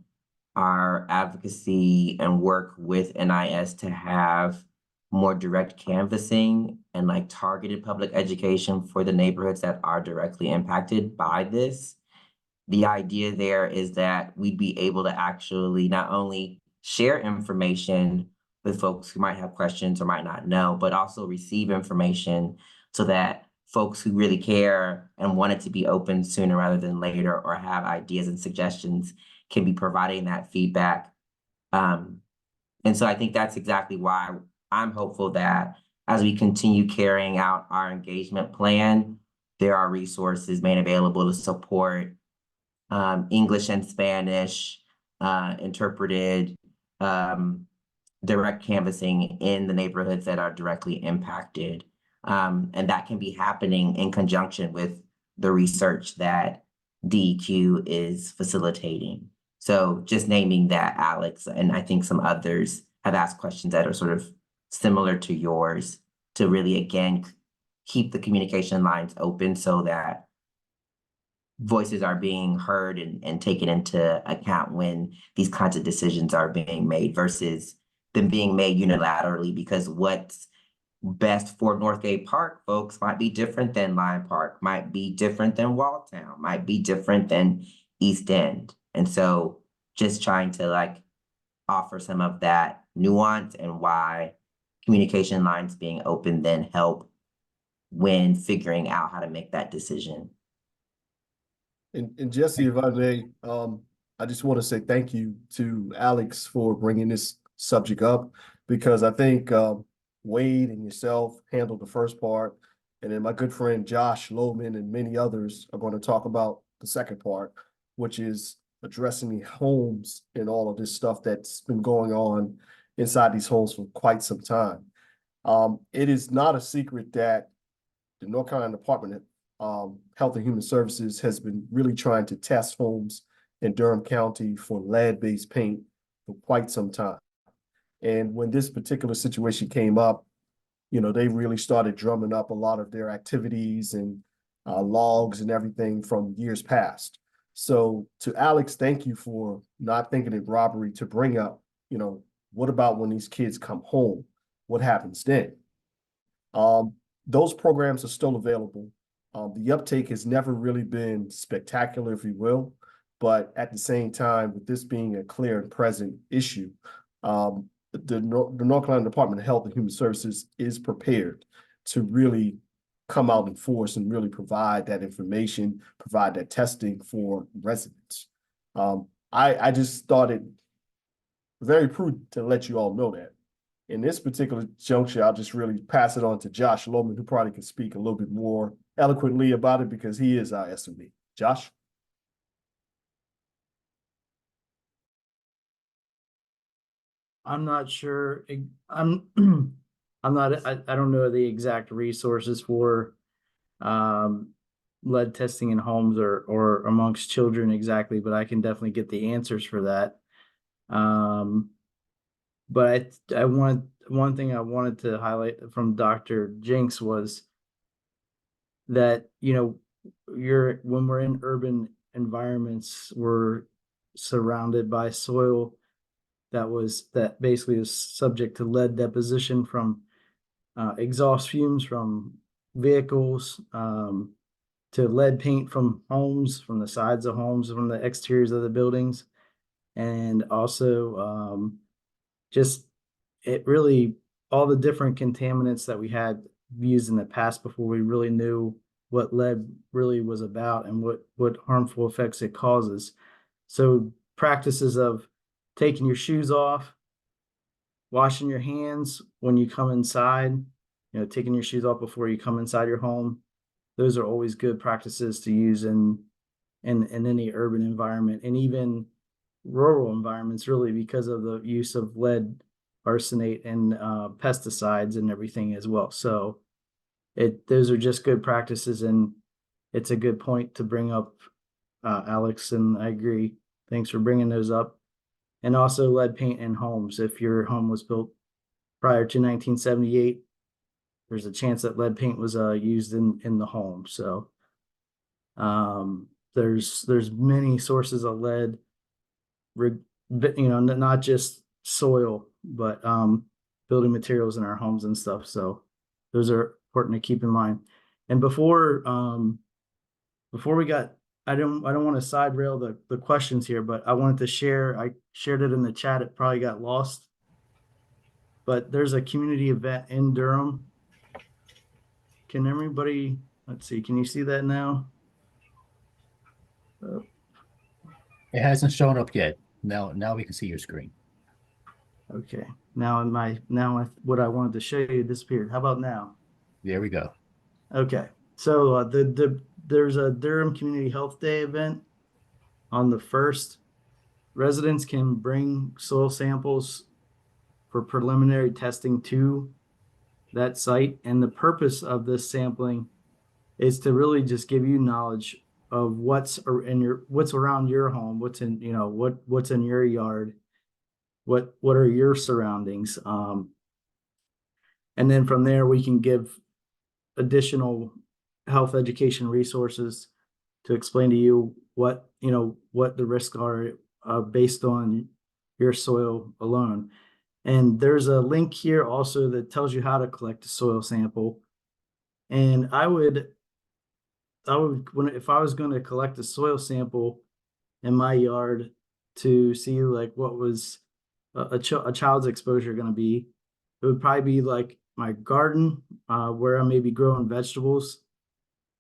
our advocacy and work with NIS to have more direct canvassing and like targeted public education for the neighborhoods that are directly impacted by this. The idea there is that we'd be able to actually not only share information with folks who might have questions or might not know, but also receive information so that folks who really care and want it to be open sooner rather than later or have ideas and suggestions can be providing that feedback. And so I think that's exactly why I'm hopeful that as we continue carrying out our engagement plan, there are resources made available to support English and Spanish, interpreted, direct canvassing in the neighborhoods that are directly impacted. And that can be happening in conjunction with the research that DEQ is facilitating. So just naming that, Alex, and I think some others have asked questions that are sort of similar to yours to really, again, keep the communication lines open so that voices are being heard and taken into account when these kinds of decisions are being made versus them being made unilaterally, because what's best for Northgate Park folks might be different than Lyon Park, might be different than Walltown, might be different than East End. And so just trying to like offer some of that nuance and why communication lines being open then help when figuring out how to make that decision. And Jesse, if I may, I just want to say thank you to Alex for bringing this subject up, because I think Wade and yourself handled the first part, and then my good friend Josh Lohman and many others are going to talk about the second part, which is addressing the homes and all of this stuff that's been going on inside these homes for quite some time. It is not a secret that the North Carolina Department of Health and Human Services has been really trying to test homes in Durham County for lead-based paint for quite some time. And when this particular situation came up, they really started drumming up a lot of their activities and logs and everything from years past. So to Alex, thank you for not thinking it robbery to bring up, what about when these kids come home? What happens then? Those programs are still available. The uptake has never really been spectacular, if you will, but at the same time, with this being a clear and present issue, the North Carolina Department of Health and Human Services is prepared to really come out in force and really provide that information, provide that testing for residents. I just thought it very prudent to let you all know that. In this particular juncture, I'll just really pass it on to Josh Lohman, who probably can speak a little bit more eloquently about it because he is our SME. Josh? I'm not sure. I'm not, I don't know the exact resources for lead testing in homes or amongst children exactly, but I can definitely get the answers for that. But one thing I wanted to highlight from Dr. Jinks was that, you know, when we're in urban environments, we're surrounded by soil that basically is subject to lead deposition from exhaust fumes from vehicles, to lead paint from homes, from the sides of homes, from the exteriors of the buildings, and also just it really all the different contaminants that we had used in the past before we really knew what lead really was about and what harmful effects it causes. So practices of taking your shoes off, washing your hands when you come inside, you know, taking your shoes off before you come inside your home. Those are always good practices to use in any urban environment and even rural environments, really, because of the use of lead, arsenate, and pesticides and everything as well. So those are just good practices, and it's a good point to bring up, Alex, and I agree. Thanks for bringing those up. And also lead paint in homes. If your home was built prior to 1978, there's a chance that lead paint was used in the home. So there's many sources of lead, you know, not just soil, but building materials in our homes and stuff. So those are important to keep in mind. And before we got, I don't want to side rail the questions here, but I wanted to share, I shared it in the chat, it probably got lost. But there's a community event in Durham. Can everybody, let's see, can you see that now? It hasn't shown up yet. Now we can see your screen. Okay, now what I wanted to show you disappeared. How about now? There we go. Okay, so there's a Durham Community Health Day event on the 1st. Residents can bring soil samples for preliminary testing to that site, and the purpose of this sampling is to really just give you knowledge of what's around your home, what's in, you know, what's in your yard, what are your surroundings, and then from there we can give additional health education resources to explain to you what the risks are based on your soil alone. And there's a link here also that tells you how to collect a soil sample. And if I was going to collect a soil sample in my yard to see like what was a child's exposure going to be, it would probably be like my garden, where I may be growing vegetables,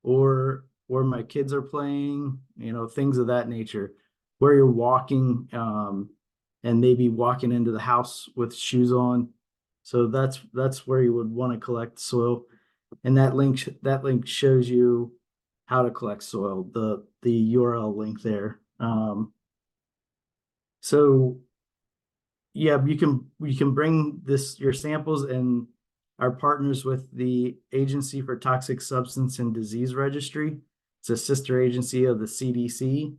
or where my kids are playing, you know, things of that nature, where you're walking, and maybe walking into the house with shoes on. So that's where you would want to collect soil. And that link shows you how to collect soil, the URL link there. So yeah, you can bring your samples, and our partners with the Agency for Toxic Substance and Disease Registry. It's a sister agency of the CDC.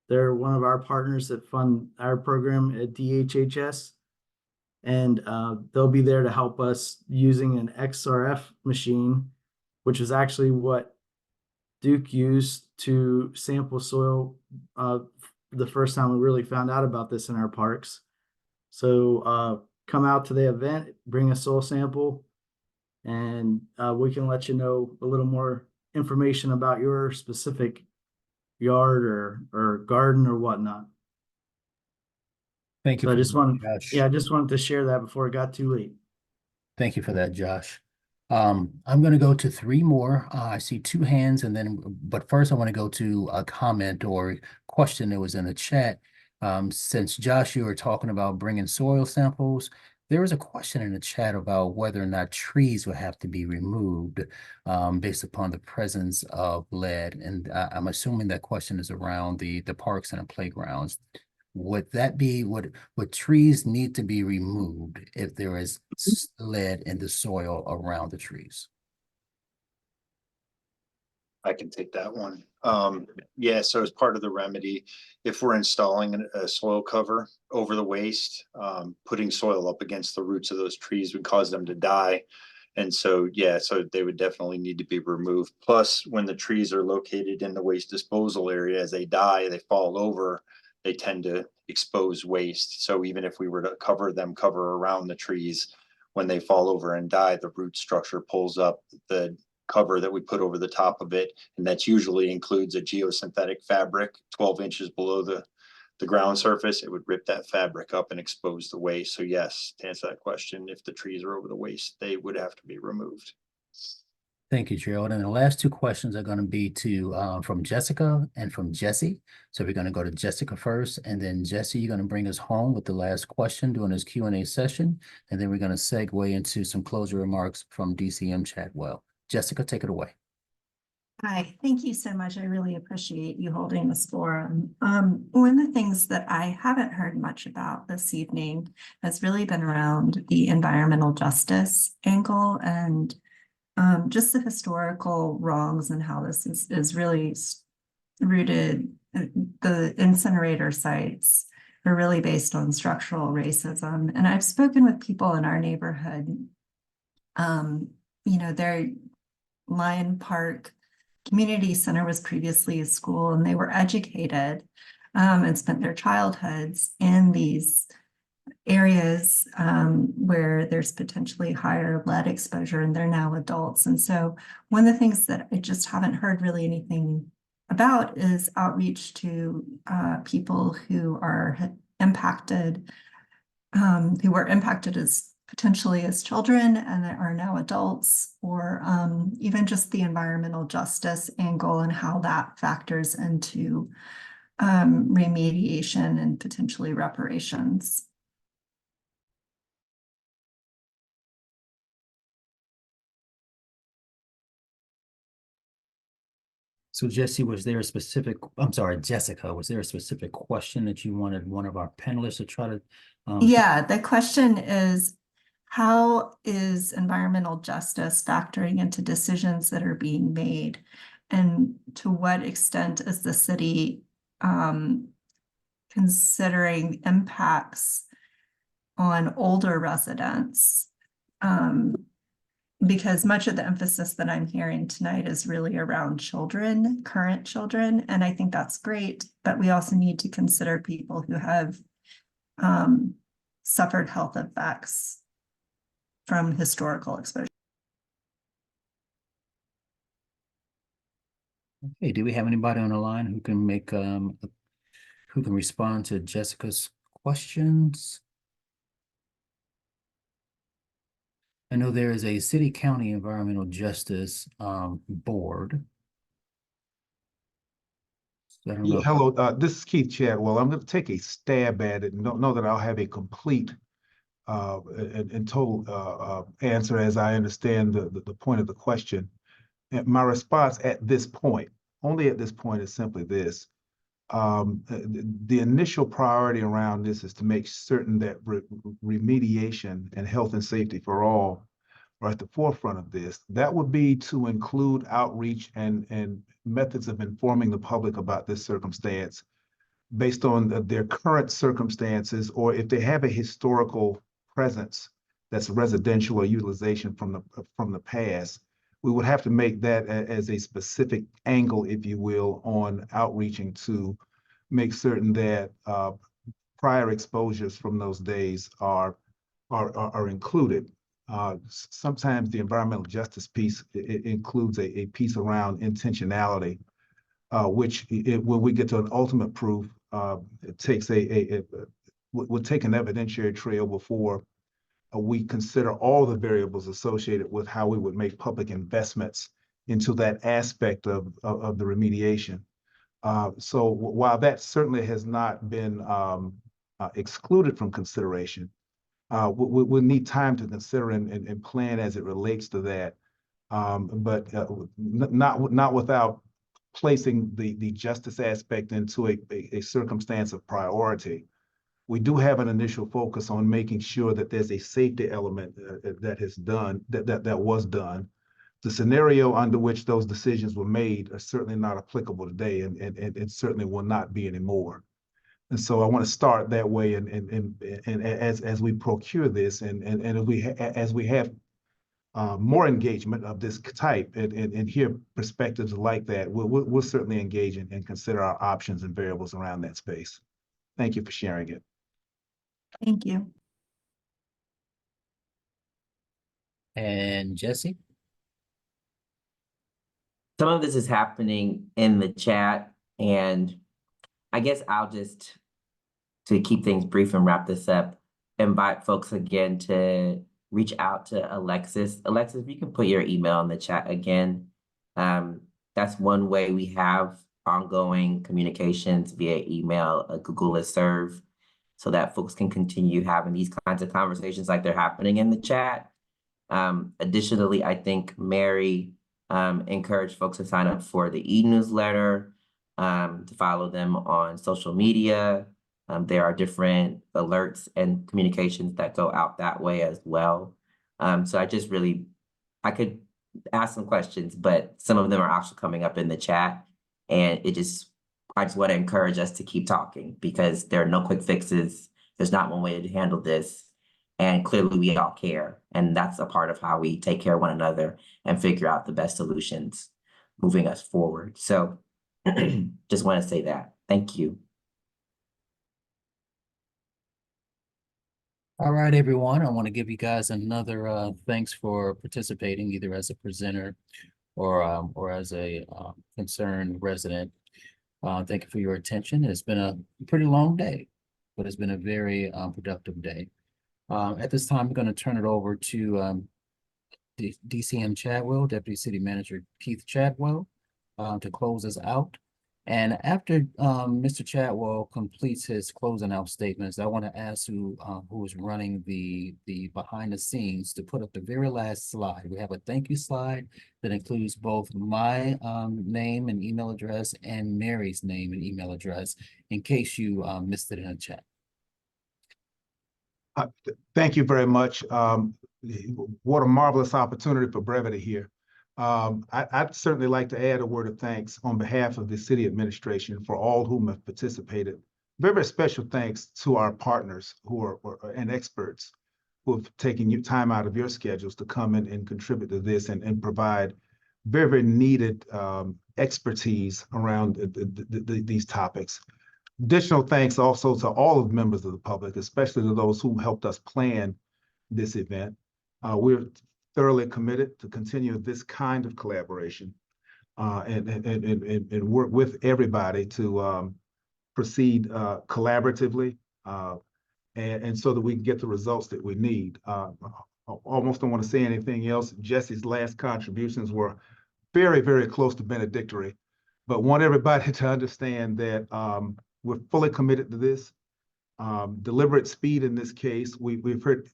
They're one of our partners that fund our program at DHHS. And they'll be there to help us using an XRF machine, which is actually what Duke used to sample soil the first time we really found out about this in our parks. So come out to the event, bring a soil sample, and we can let you know a little more information about your specific yard or garden or whatnot. Thank you. So I just wanted to share that before it got too late. Thank you for that, Josh. I'm going to go to 3 more. I see 2 hands, but first I want to go to a comment or question that was in the chat. Since Josh, you were talking about bringing soil samples, there was a question in the chat about whether or not trees would have to be removed based upon the presence of lead. And I'm assuming that question is around the parks and the playgrounds. Would trees need to be removed if there is lead in the soil around the trees? I can take that one. Yeah, so as part of the remedy, if we're installing a soil cover over the waste, putting soil up against the roots of those trees would cause them to die. And so, yeah, so they would definitely need to be removed. Plus, when the trees are located in the waste disposal area, as they die, they fall over, they tend to expose waste. So even if we were to cover around the trees, when they fall over and die, the root structure pulls up the cover that we put over the top of it. And that usually includes a geosynthetic fabric 12 inches below the ground surface. It would rip that fabric up and expose the waste. So yes, to answer that question, if the trees are over the waste, they would have to be removed. Thank you, Gerald. And the last two questions are going to be from Jessica and from Jesse. So we're going to go to Jessica first, and then Jesse, you're going to bring us home with the last question during this Q&A session. And then we're going to segue into some closing remarks from DCM Chadwell. Jessica, take it away. Hi, thank you so much. I really appreciate you holding this forum. One of the things that I haven't heard much about this evening has really been around the environmental justice angle and just the historical wrongs and how this is really rooted. The incinerator sites are really based on structural racism. And I've spoken with people in our neighborhood. Their Lyon Park Community Center was previously a school, and they were educated and spent their childhoods in these areas where there's potentially higher lead exposure, and they're now adults. And so one of the things that I just haven't heard really anything about is outreach to people who are impacted, who were impacted as potentially as children and that are now adults, or even just the environmental justice angle and how that factors into remediation and potentially reparations. So Jessica, was there a specific question that you wanted one of our panelists to try to? Yeah, the question is, how is environmental justice factoring into decisions that are being made? And to what extent is the city considering impacts on older residents? Because much of the emphasis that I'm hearing tonight is really around children, current children, and I think that's great, but we also need to consider people who have suffered health effects from historical exposure. Okay, do we have anybody on the line who can who can respond to Jessica's questions? I know there is a city county environmental justice board. So I don't know. Hello, this is Keith Chadwell. I'm going to take a stab at it and don't know that I'll have a complete and total answer as I understand the point of the question. And my response at this point, only at this point, is simply this. The initial priority around this is to make certain that remediation and health and safety for all are at the forefront of this. That would be to include outreach and methods of informing the public about this circumstance based on their current circumstances, or if they have a historical presence that's residential or utilization from the past. We would have to make that as a specific angle, if you will, on outreaching to make certain that prior exposures from those days are included. Sometimes the environmental justice piece it includes a piece around intentionality, which when we get to an ultimate proof, it takes would take an evidentiary trail before we consider all the variables associated with how we would make public investments into that aspect of the remediation. So while that certainly has not been excluded from consideration, we'll need time to consider and plan as it relates to that, but not without placing the justice aspect into a circumstance of priority. We do have an initial focus on making sure that there's a safety element that was done the scenario under which those decisions were made are certainly not applicable today, and it certainly will not be anymore. And so I want to start that way, and as we procure this, and as we have more engagement of this type, and hear perspectives like that, we'll certainly engage and consider our options and variables around that space. Thank you for sharing it. Thank you. And Jesse? Some of this is happening in the chat, and I guess I'll just, to keep things brief and wrap this up, invite folks again to reach out to Alexis. Alexis, if you can put your email in the chat again. That's one way we have ongoing communications via email, a Google listserv, so that folks can continue having these kinds of conversations like they're happening in the chat. Additionally, I think Mary encouraged folks to sign up for the e-newsletter, to follow them on social media. There are different alerts and communications that go out that way as well. So I could ask some questions, but some of them are actually coming up in the chat. And I just want to encourage us to keep talking, because there are no quick fixes. There's not one way to handle this. And clearly we all care. And that's a part of how we take care of one another and figure out the best solutions moving us forward. So just want to say that. Thank you. All right, everyone. I want to give you guys another thanks for participating, either as a presenter or as a concerned resident. Thank you for your attention. It's been a pretty long day, but it's been a very productive day. At this time, I'm going to turn it over to DCM Chadwell, Deputy City Manager Keith Chadwell, to close us out. And after Mr. Chadwell completes his closing out statements, I want to ask who is running the behind the scenes to put up the very last slide. We have a thank you slide that includes both my name and email address and Mary's name and email address, in case you missed it in the chat. Thank you very much. What a marvelous opportunity for brevity here. I'd certainly like to add a word of thanks on behalf of the city administration for all whom have participated. Very, very special thanks to our partners and experts who have taken time out of your schedules to come in and contribute to this and provide very, very needed expertise around these topics. Additional thanks also to all of the members of the public, especially to those who helped us plan this event. We're thoroughly committed to continue this kind of collaboration and work with everybody to proceed collaboratively and so that we can get the results that we need. I almost don't want to say anything else. Jesse's last contributions were very, very close to benedictory, but want everybody to understand that we're fully committed to this. Deliberate speed in this case, we've heard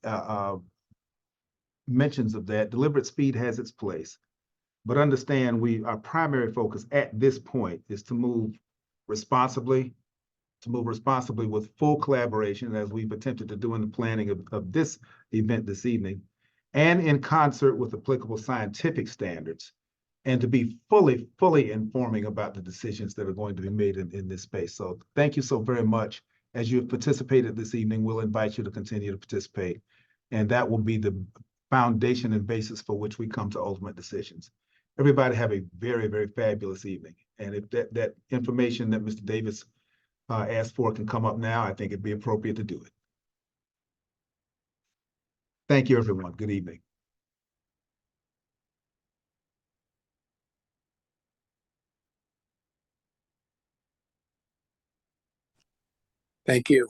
mentions of that. Deliberate speed has its place, but understand our primary focus at this point is to move responsibly with full collaboration, as we've attempted to do in the planning of this event this evening, and in concert with applicable scientific standards, and to be fully informing about the decisions that are going to be made in this space. So thank you so very much. As you have participated this evening, we'll invite you to continue to participate, and that will be the foundation and basis for which we come to ultimate decisions. Everybody have a very, very fabulous evening. And if that information that Mr. Davis asked for can come up now, I think it'd be appropriate to do it. Thank you, everyone. Good evening. Thank you.